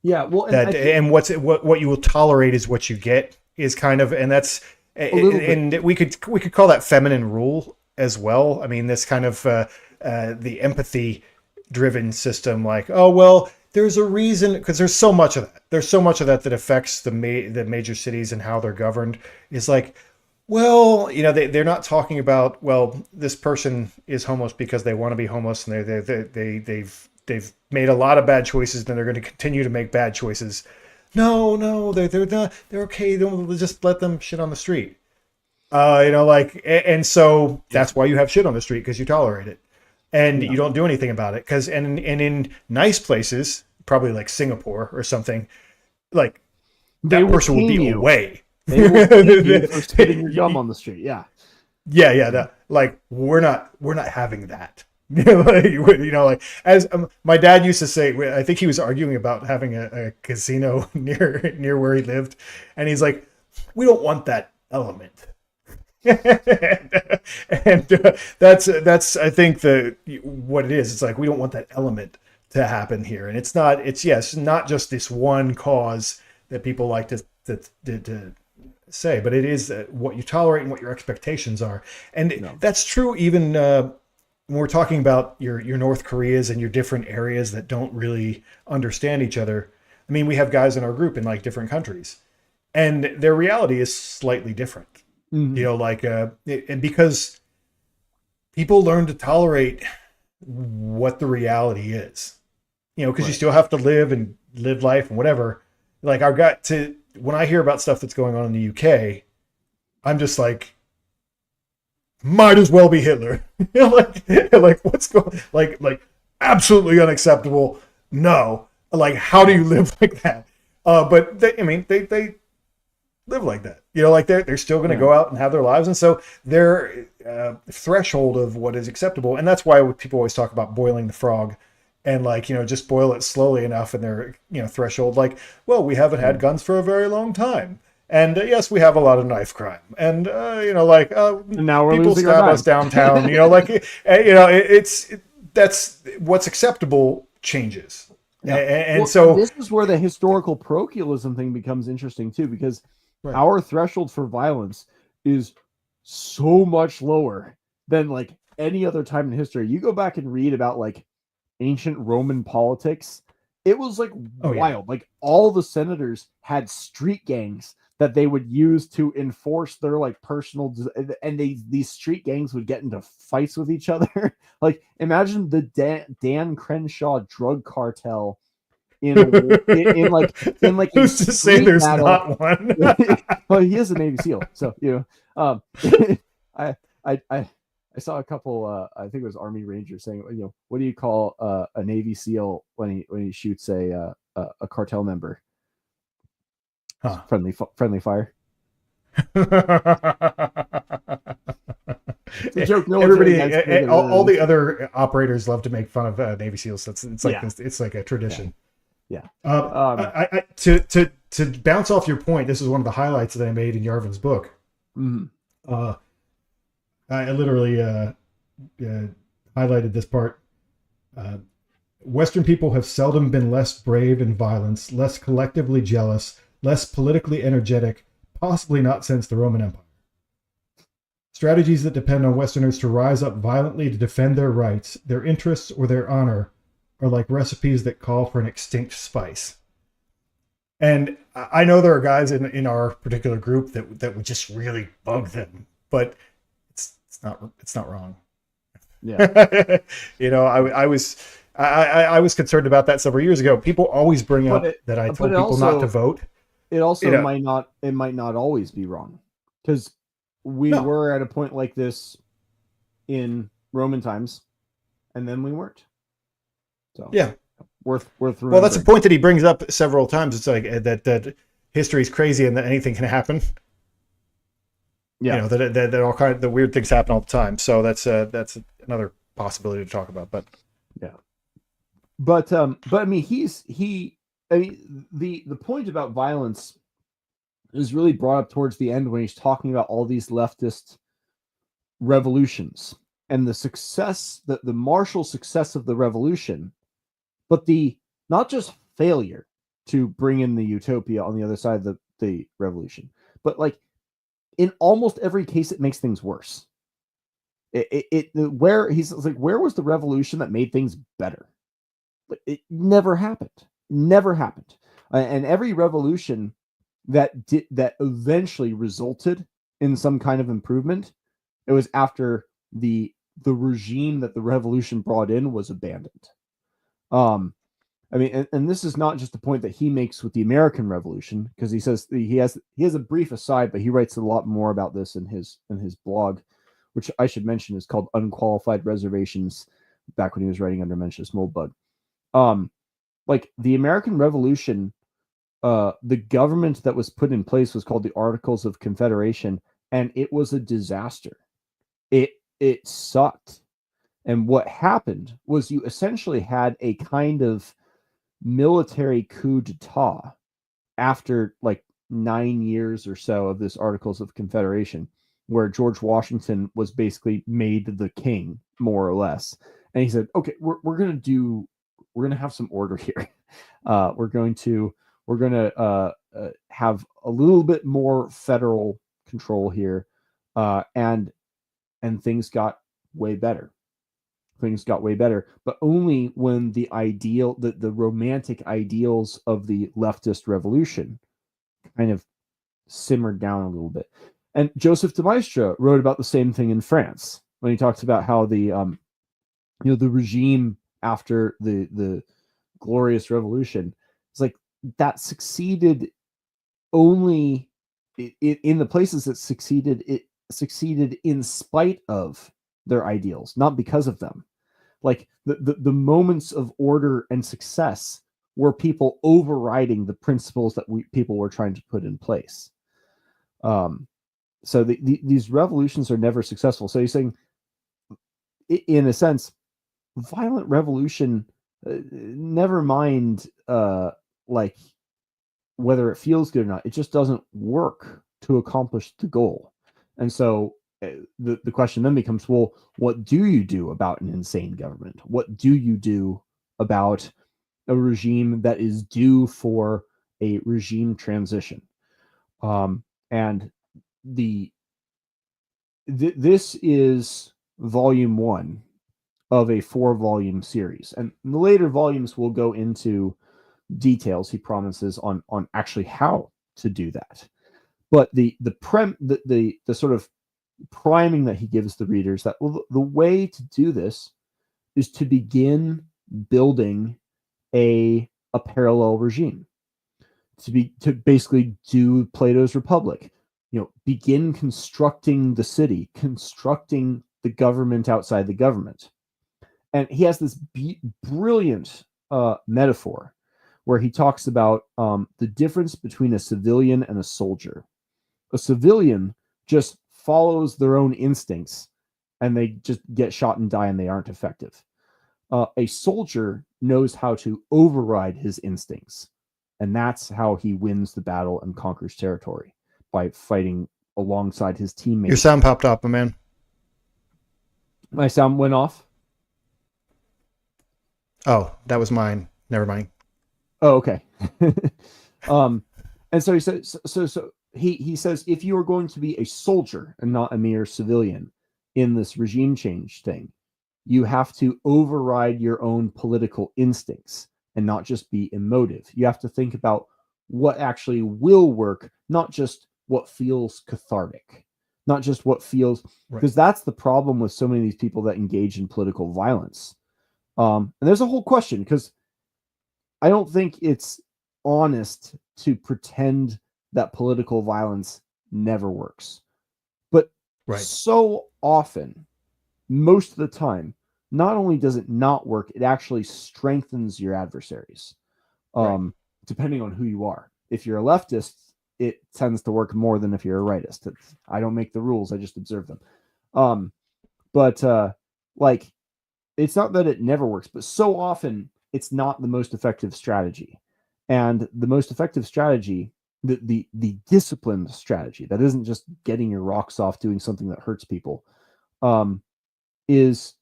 Yeah, well, and what you will tolerate is what you get, is kind of, and that's, and we could call that feminine rule as well. I mean, this kind of the empathy driven system, like, oh well, there's a reason, because there's so much of that. There's so much of that affects the major cities and how they're governed. Is like, well, you know, they're not talking about, well, this person is homeless because they want to be homeless, and they've made a lot of bad choices, and they're going to continue to make bad choices. No, they're not. They're okay. Don't just let them shit on the street. You know, like, and so that's why you have shit on the street, because you tolerate it, and you don't do anything about it. Because and in nice places, probably like Singapore or something, like that person will be away. They will cane you for spitting your gum on the street. Yeah. Like we're not having that. You know, like, as my dad used to say, I think he was arguing about having a casino near where he lived, and he's like, we don't want that element. and that's I think what it is. It's like, we don't want that element to happen here, and it's not just this one cause that people like to say, but it is what you tolerate and what your expectations are, and that's true even when we're talking about your North Koreas and your different areas that don't really understand each other. I mean, we have guys in our group in like different countries, and their reality is slightly different. Mm-hmm. You know, like, and because people learn to tolerate what the reality is, you know, because you still have to live life and whatever. Like, when I hear about stuff that's going on in the UK, I'm just like, might as well be Hitler. like what's going, like absolutely unacceptable. No, like, how do you live like that? But they live like that. You know, like they're still going to go out and have their lives, and so their threshold of what is acceptable, and that's why people always talk about boiling the frog, and like, you know, just boil it slowly enough, and their, you know, threshold, like, well, we haven't had guns for a very long time. And yes, we have a lot of knife crime, and you know, like, now people stab us downtown. You know, like, you know, that's what's acceptable changes, and so this is where the historical parochialism thing becomes interesting too, because our threshold for violence is so much lower than like any other time in history. You go back and read about like ancient Roman politics, it was like Oh, yeah. wild. Like all the senators had street gangs that they would use to enforce their like personal, and these street gangs would get into fights with each other. Like imagine the Dan Crenshaw drug cartel in like a Who's to say street there's battle. not one? Well, he is a Navy SEAL, so I saw a couple. I think it was Army Rangers saying, what do you call a Navy SEAL when he shoots a cartel member? Huh. Friendly fire. It's a joke. Everybody, all the other operators love to make fun of Navy SEAls. It's like it's like a tradition. Yeah. To bounce off your point, this is one of the highlights that I made in Yarvin's book. Mm-hmm. I literally highlighted this part. Western people have seldom been less brave in violence, less collectively jealous, less politically energetic, possibly not since the Roman Empire. Strategies that depend on Westerners to rise up violently to defend their rights, their interests, or their honor are like recipes that call for an extinct spice. And I know there are guys in our particular group that would just really bug them, but it's not wrong. Yeah. I was concerned about that several years ago. People always bring up that I told people not to vote. It also might not always be wrong, because we were at a point like this in Roman times, and then we weren't. So yeah, worth remembering. Well, that's a point that he brings up several times. It's like that history is crazy and that anything can happen. Yeah, that all kind of the weird things happen all the time. So that's another possibility to talk about. But yeah, but I mean, the point about violence is really brought up towards the end when he's talking about all these leftist revolutions and the success, the martial success of the revolution, but the not just failure to bring in the utopia on the other side of the revolution, but like in almost every case, it makes things worse. Where he's like, where was the revolution that made things better? But it never happened. Never happened. And every revolution that eventually resulted in some kind of improvement, it was after the regime that the revolution brought in was abandoned. I mean, and this is not just the point that he makes with the American Revolution, because he says he has a brief aside, but he writes a lot more about this in his blog, which I should mention is called Unqualified Reservations, back when he was writing under Mencius Moldbug. Like the American Revolution, the government that was put in place was called the Articles of Confederation, and it was a disaster. It sucked. And what happened was you essentially had a kind of military coup d'etat after like 9 years or so of this Articles of Confederation, where George Washington was basically made the king, more or less. And he said, okay, we're gonna have some order here. We're going to have a little bit more federal control here, and things got way better. Things got way better, but only when the romantic ideals of the leftist revolution kind of simmered down a little bit. And Joseph de Maistre wrote about the same thing in France when he talks about how the the regime after the glorious revolution, it's like that succeeded only in the places that succeeded. It succeeded in spite of their ideals, not because of them. Like the moments of order and success were people overriding the principles that people were trying to put in place. So these revolutions are never successful. So he's saying, in a sense, violent revolution, never mind like whether it feels good or not, it just doesn't work to accomplish the goal. And so the question then becomes, well, what do you do about an insane government? What do you do about a regime that is due for a regime transition? And this is volume 1 of a 4-volume series, and the later volumes will go into details, he promises on actually how to do that. But the sort of priming that he gives the readers that, well, the way to do this is to begin building a parallel regime, to basically do Plato's Republic, begin constructing the city, constructing the government outside the government. And he has this brilliant metaphor where he talks about the difference between a civilian and a soldier. A civilian just follows their own instincts and they just get shot and die and they aren't effective. A soldier knows how to override his instincts, and that's how he wins the battle and conquers territory, by fighting alongside his teammates. Your sound popped up, my man. My sound went off? Oh, that was mine. Never mind. Oh, okay. And so he says, he says, if you are going to be a soldier and not a mere civilian in this regime change thing, you have to override your own political instincts and not just be emotive. You have to think about what actually will work, not just what feels cathartic, not just what feels, because that's the problem with so many of these people that engage in political violence. And there's a whole question, because I don't think it's honest to pretend that political violence never works. But so often, most of the time, not only does it not work, it actually strengthens your adversaries, depending on who you are. If you're a leftist, it tends to work more than if you're a rightist. I don't make the rules, I just observe them. But it's not that it never works, but so often it's not the most effective strategy. And the most effective strategy, the disciplined strategy, that isn't just getting your rocks off doing something that hurts people, is,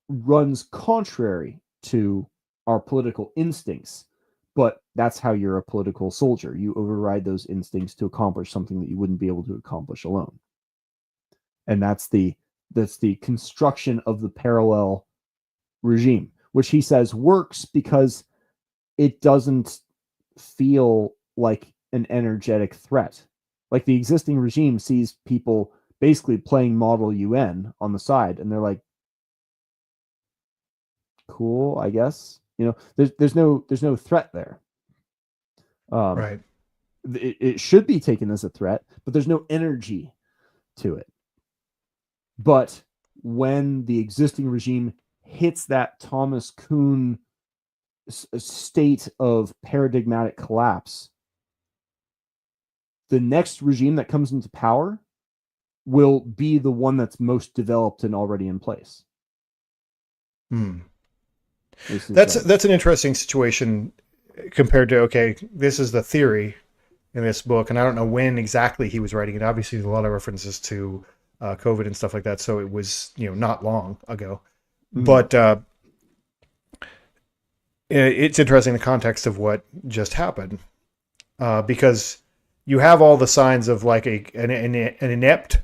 runs contrary to our political instincts. But that's how you're a political soldier. You override those instincts to accomplish something that you wouldn't be able to accomplish alone. And that's the construction of the parallel regime, which he says works because it doesn't feel like an energetic threat. Like, the existing regime sees people basically playing Model UN on the side, and they're like, cool, I guess. There's no threat there. It should be taken as a threat, but there's no energy to it. But when the existing regime hits that Thomas Kuhn state of paradigmatic collapse, the next regime that comes into power will be the one that's most developed and already in place. That's an interesting situation compared to, this is the theory in this book, and I don't know when exactly he was writing it. Obviously, there's a lot of references to COVID and stuff like that, so it was not long ago. But it's interesting, the context of what just happened, because you have all the signs of like an inept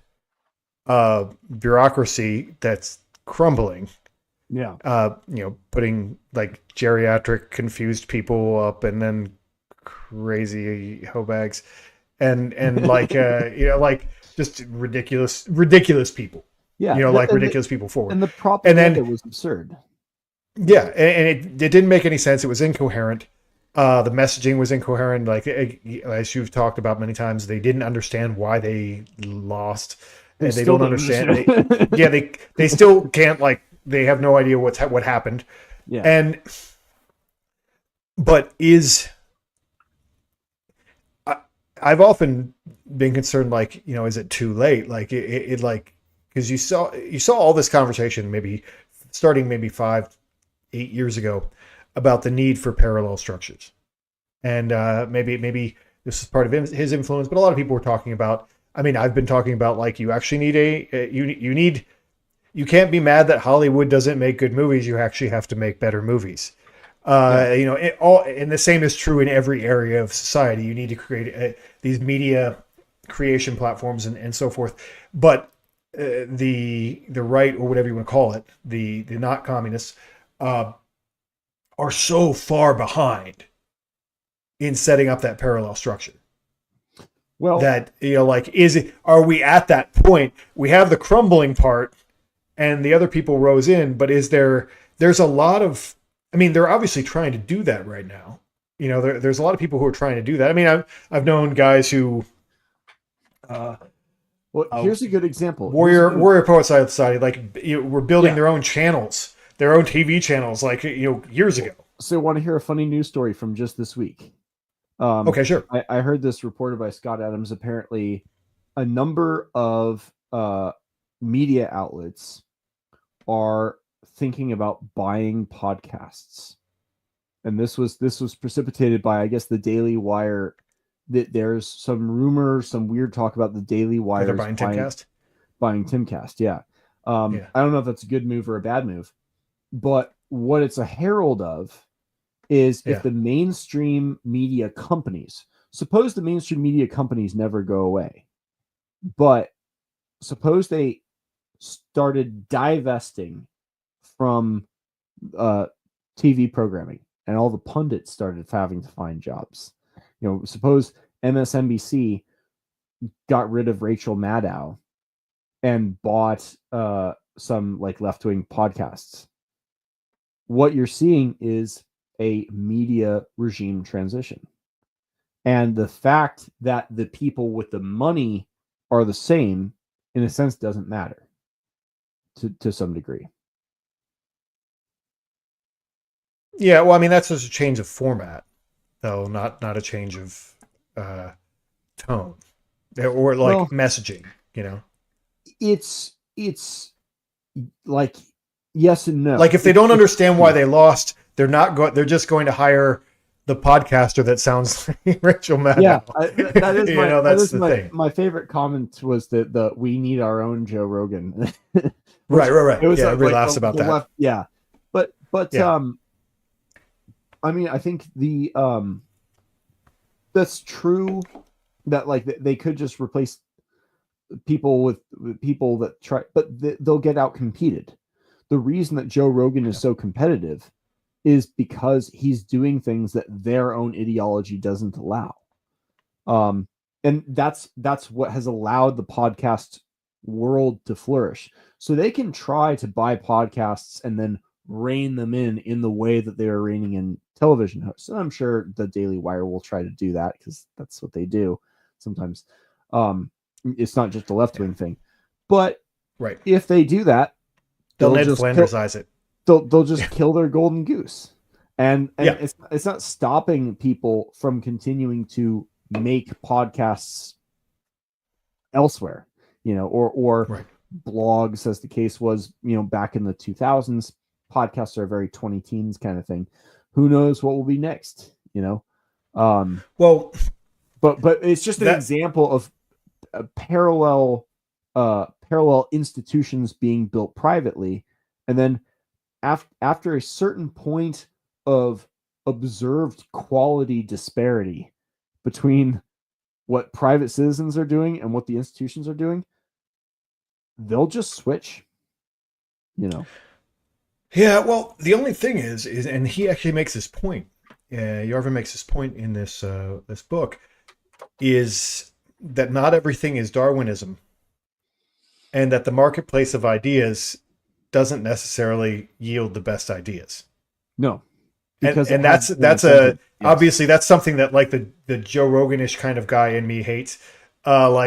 bureaucracy that's crumbling. Putting like geriatric confused people up, and then crazy hoe bags, and like like just ridiculous people. Ridiculous people forward. And the propaganda was absurd. Yeah, and it didn't make any sense. It was incoherent. The messaging was incoherent. Like, as you've talked about many times, they didn't understand why they lost. And they don't understand. They still can't, they have no idea what happened. Yeah. But I've often been concerned, is it too late? Because you saw all this conversation maybe 5-8 years ago about the need for parallel structures, and maybe this is part of his influence, but a lot of people were talking about. I mean, I've been talking about you actually need you can't be mad that Hollywood doesn't make good movies. You actually have to make better movies. And the same is true in every area of society. You need to create these media creation platforms and so forth. But the right, or whatever you want to call it, the not communists, are so far behind in setting up that parallel structure. Well, That, like, are we at that point? We have the crumbling part and the other people rose in, but there's a lot of, I mean, they're obviously trying to do that right now. There's a lot of people who are trying to do that. I mean, I've known guys who, well, here's a good example. Warrior Poet Society, like, were building Yeah. their own channels, their own TV channels, like, years ago. So, I want to hear a funny news story from just this week. Okay, sure. I heard this reported by Scott Adams. Apparently, a number of media outlets are thinking about buying podcasts, and this was precipitated by, I guess, the Daily Wire. That there's some rumor, some weird talk about the Daily Wire buying Timcast. Buying Timcast, yeah. Yeah. I don't know if that's a good move or a bad move, but what it's a herald of is if the mainstream media companies, suppose the mainstream media companies never go away, but suppose they started divesting from TV programming and all the pundits started having to find jobs. Suppose MSNBC got rid of Rachel Maddow and bought some like left-wing podcasts. What you're seeing is a media regime transition. And the fact that the people with the money are the same, in a sense, doesn't matter to some degree. Yeah, well, I mean, that's just a change of format, though, not a change of tone or like messaging. It's like yes and no. Like, if they don't understand why they lost, they're just going to hire the podcaster that sounds like Rachel Maddow. Yeah, that is my, that's the thing. My favorite comment was that we need our own Joe Rogan. Right. It was everybody laughs about that. Left, yeah, but yeah. I mean, I think that's true that like they could just replace people with people that try, but they'll get out competed. The reason that Joe Rogan is so competitive is because he's doing things that their own ideology doesn't allow. And that's what has allowed the podcast world to flourish. So they can try to buy podcasts and then rein them in the way that they are reining in television hosts. And I'm sure the Daily Wire will try to do that because that's what they do sometimes. It's not just a left-wing thing. But if they do that, they'll Ned Flanders-ize it. They'll just kill their golden goose. And it's not stopping people from continuing to make podcasts elsewhere, or blogs, as the case was, back in the 2000s. Podcasts are a very 20 teens kind of thing. Who knows what will be next, well, but it's just an example of parallel institutions being built privately, and then after a certain point of observed quality disparity between what private citizens are doing and what the institutions are doing, they'll just switch, Yeah, well, the only thing is, and he actually makes this point. Yarvin makes this point in this book, is that not everything is Darwinism, and that the marketplace of ideas doesn't necessarily yield the best ideas. No, and that's obviously that's something that like the Joe Roganish kind of guy in me hates. Because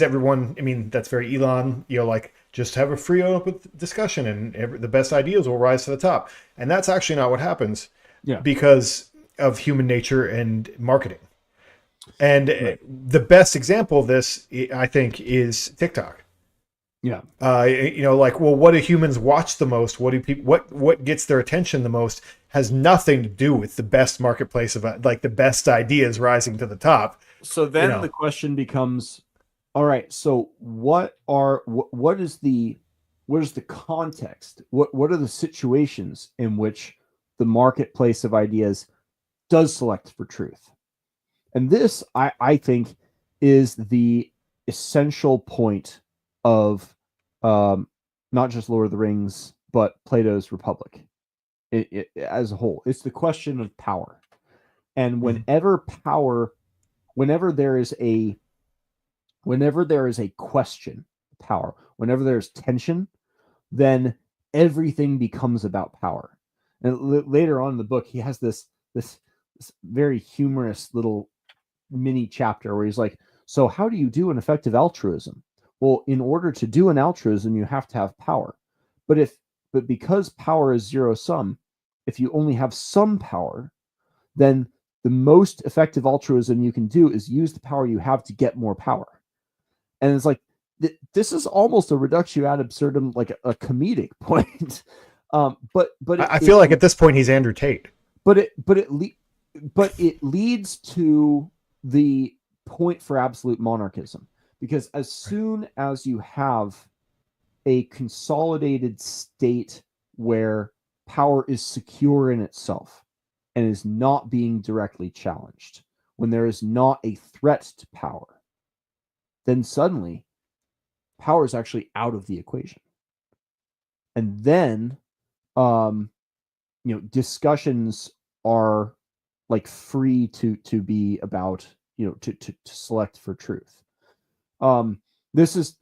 everyone, I mean, that's very Elon, like, just have a free open discussion and the best ideas will rise to the top. And that's actually not what happens because of human nature and marketing. And the best example of this, I think, is TikTok. Yeah. What do humans watch the most? What do people, what gets their attention the most has nothing to do with the best marketplace of like the best ideas rising to the top. So then the question becomes, all right, so what is the context? What are the situations in which the marketplace of ideas does select for truth? And this, I think, is the essential point of not just Lord of the Rings, but Plato's Republic. as a whole. It's the question of power. And Mhm. whenever there is a question of power, whenever there's tension, then everything becomes about power. And later on in the book, he has this very humorous little mini chapter where he's like, so how do you do an effective altruism? Well, in order to do an altruism, you have to have power. But because power is zero sum, if you only have some power, then the most effective altruism you can do is use the power you have to get more power. And it's like, this is almost a reductio ad absurdum, like a comedic point. I feel like at this point he's Andrew Tate. But it leads to the point for absolute monarchism, because as soon as you have a consolidated state where power is secure in itself and is not being directly challenged, when there is not a threat to power, then suddenly power is actually out of the equation. And then discussions are like free to be about, to select for truth. This is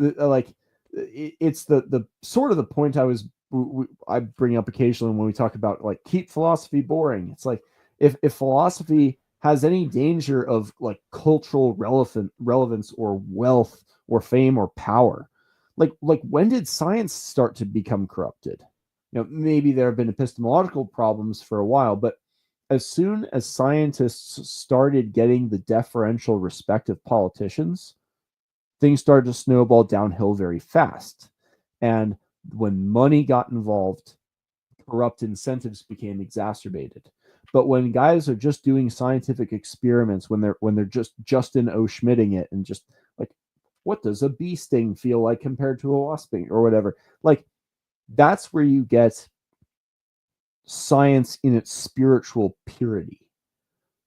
it's the sort of the point I bring up occasionally when we talk about like keep philosophy boring. It's like if philosophy has any danger of like cultural relevance or wealth or fame or power, like when did science start to become corrupted? Maybe there have been epistemological problems for a while, but as soon as scientists started getting the deferential respect of politicians, things started to snowball downhill very fast. And when money got involved, corrupt incentives became exacerbated. But when guys are just doing scientific experiments, when they're just Justin O. Schmitting it and just like, what does a bee sting feel like compared to a wasp sting or whatever? Like, that's where you get science in its spiritual purity,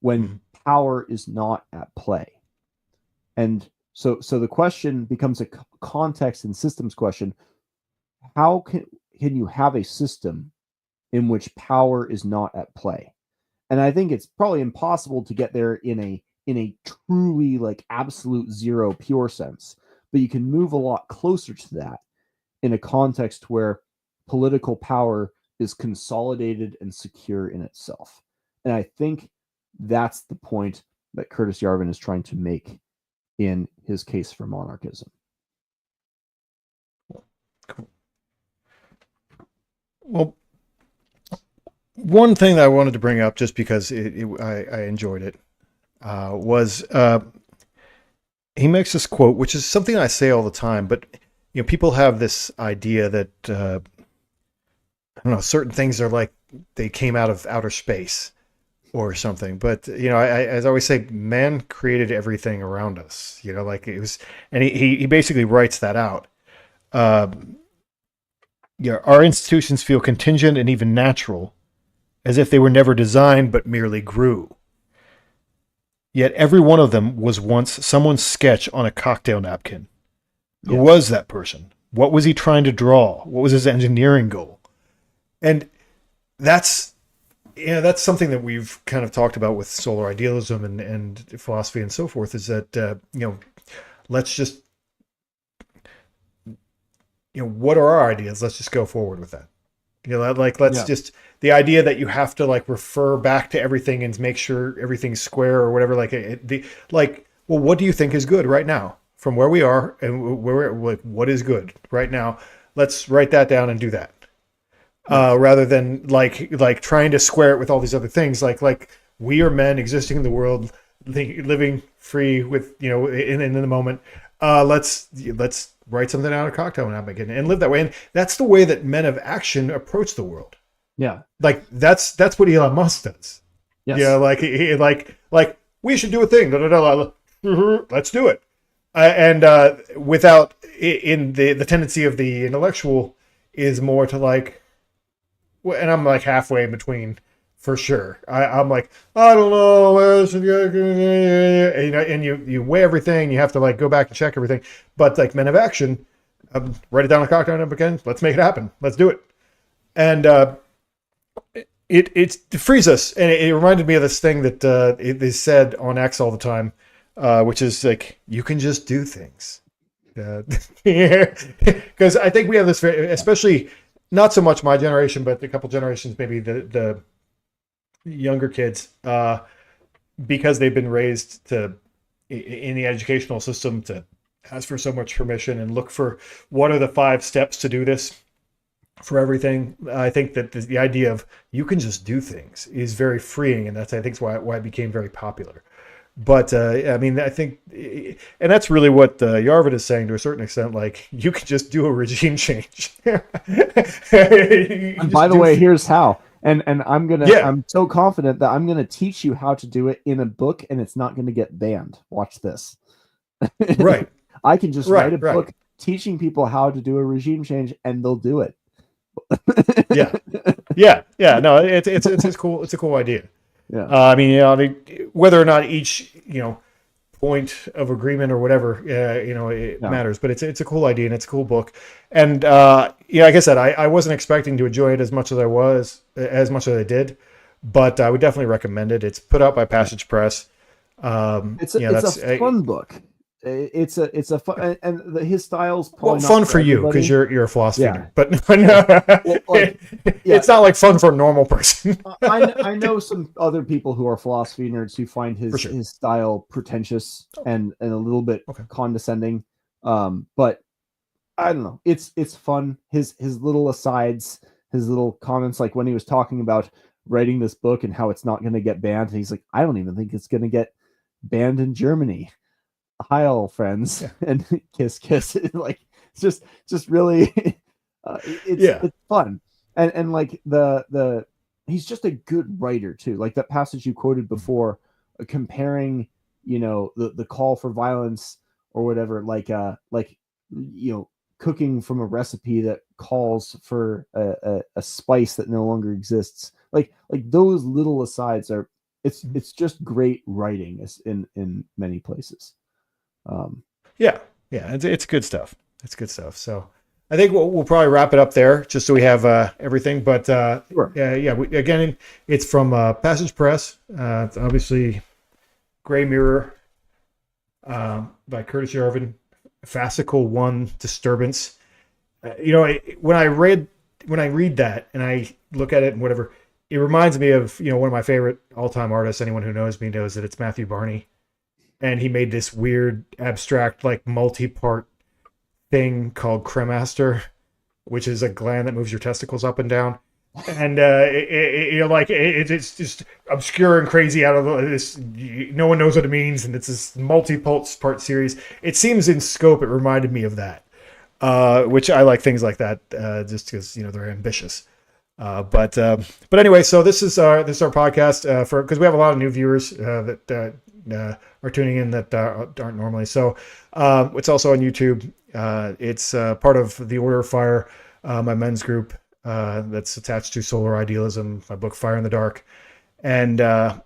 when power is not at play. And so the question becomes a context and systems question. How can you have a system in which power is not at play? And I think it's probably impossible to get there in a truly like absolute zero pure sense, but you can move a lot closer to that in a context where political power is consolidated and secure in itself. And I think that's the point that Curtis Yarvin is trying to make in his case for monarchism. Cool. Well, one thing that I wanted to bring up, just because I enjoyed it, was he makes this quote, which is something I say all the time, but people have this idea that I don't know, certain things are like they came out of outer space or something. But as I always say, man created everything around us. Like it was, and he basically writes that out. Our institutions feel contingent and even natural, as if they were never designed but merely grew. Yet every one of them was once someone's sketch on a cocktail napkin. Who was that person? What was he trying to draw? What was his engineering goal? And that's something that we've kind of talked about with solar idealism and philosophy and so forth, is that, let's just, what are our ideas? Let's just go forward with that. Let's just, the idea that you have to like refer back to everything and make sure everything's square or whatever, well, what do you think is good right now from where we are and where like, what is good right now? Let's write that down and do that. Rather than like trying to square it with all these other things, like we are men existing in the world, living free with in the moment. Let's write something out of a cocktail napkin and live that way. And that's the way that men of action approach the world. Yeah, like that's what Elon Musk does. Yes. Like we should do a thing. Let's do it. And without in the tendency of the intellectual is more to like. And I'm like halfway in between, for sure. I'm like, I don't know, and you weigh everything. You have to like go back and check everything. But like men of action, write it down on a cocktail napkin. Let's make it happen. Let's do it. And it frees us, and it reminded me of this thing that it is said on X all the time, which is like, you can just do things. Because I think we have this, especially not so much my generation, but a couple generations, maybe the younger kids, because they've been raised to in the educational system to ask for so much permission and look for what are the 5 steps to do this for everything. I think that the idea of you can just do things is very freeing, and that's, I think, why it became very popular. But I mean, I think, and that's really what Yarvin is saying to a certain extent. Like, you can just do a regime change. And by the way, here's how. And I'm so confident that I'm gonna teach you how to do it in a book, and it's not gonna get banned. Watch this. Right. I can just write a book teaching people how to do a regime change, and they'll do it. Yeah. No, it's cool. It's a cool idea. Yeah. I mean, whether or not each, point of agreement or whatever, it matters, but it's a cool idea and it's a cool book. And, like I said, I wasn't expecting to enjoy it as much as I did, but I would definitely recommend it. It's put out by Passage Press. It's a fun book. It's a fun, and his style's probably fun for you because you're a philosophy nerd, but it's not like fun for a normal person. I know some other people who are philosophy nerds who find his style pretentious and a little bit condescending. But I don't know. It's fun. His little asides, his little comments, like when he was talking about writing this book and how it's not going to get banned, and he's like, I don't even think it's going to get banned in Germany. Heil, friends, and kiss. Like, it's just really, it's fun, and like the he's just a good writer too. Like that passage you quoted before, comparing, the call for violence or whatever, like cooking from a recipe that calls for a spice that no longer exists. Like those little asides are, it's just great writing in many places. It's good stuff. It's good stuff. So I think we'll probably wrap it up there, just so we have everything. But sure. Again, it's from Passage Press. It's obviously Gray Mirror by Curtis Yarvin. Fascicle I, Disturbance. When I read that and I look at it and whatever, it reminds me of one of my favorite all-time artists. Anyone who knows me knows that it's Matthew Barney. And he made this weird, abstract, like multi-part thing called Cremaster, which is a gland that moves your testicles up and down. And it's just obscure and crazy out of this. No one knows what it means, and it's this multi-part series. It seems in scope. It reminded me of that, which I like things like that, just because they're ambitious. But anyway, so this is our podcast because we have a lot of new viewers that are tuning in that aren't normally. So it's also on YouTube. It's part of the Order of Fire, my men's group that's attached to Solar Idealism, my book Fire in the Dark. And so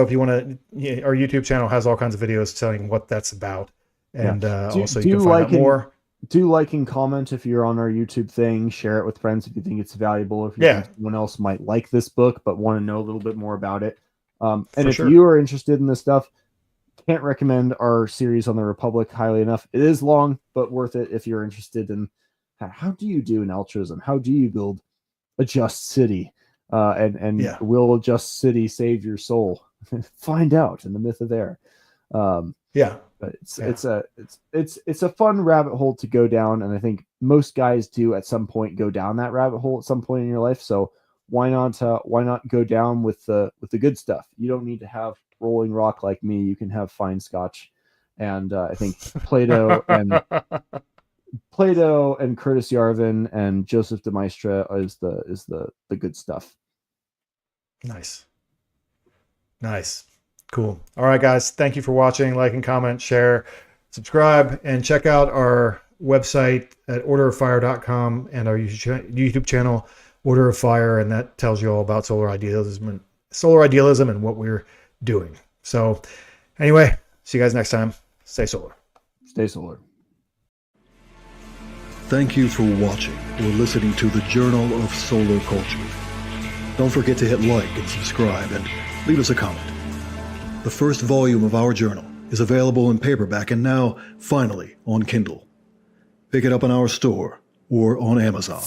if you want to, our YouTube channel has all kinds of videos telling what that's about. And also you can find out more. Do like and comment if you're on our YouTube thing. Share it with friends if you think it's valuable. If you think someone else might like this book but want to know a little bit more about it. And if you are interested in this stuff, can't recommend our series on the Republic highly enough. It is long, but worth it if you're interested in how do you do an altruism? How do you build a just city? Will a just city save your soul? Find out in the Myth of Air. But it's a fun rabbit hole to go down, and I think most guys do at some point go down that rabbit hole at some point in your life. So why not go down with the good stuff? You don't need to have Rolling Rock like me. You can have fine Scotch, and I think Plato and Curtis Yarvin and Joseph de Maistre is the good stuff. Nice. Cool. All right, guys. Thank you for watching. Like and comment, share, subscribe, and check out our website at orderoffire.com and our YouTube channel, Order of Fire, and that tells you all about solar idealism and what we're doing. So anyway, see you guys next time. Stay solar. Stay solar. Thank you for watching or listening to the Journal of Solar Culture. Don't forget to hit like and subscribe and leave us a comment. The first volume of our journal is available in paperback and now, finally, on Kindle. Pick it up in our store or on Amazon.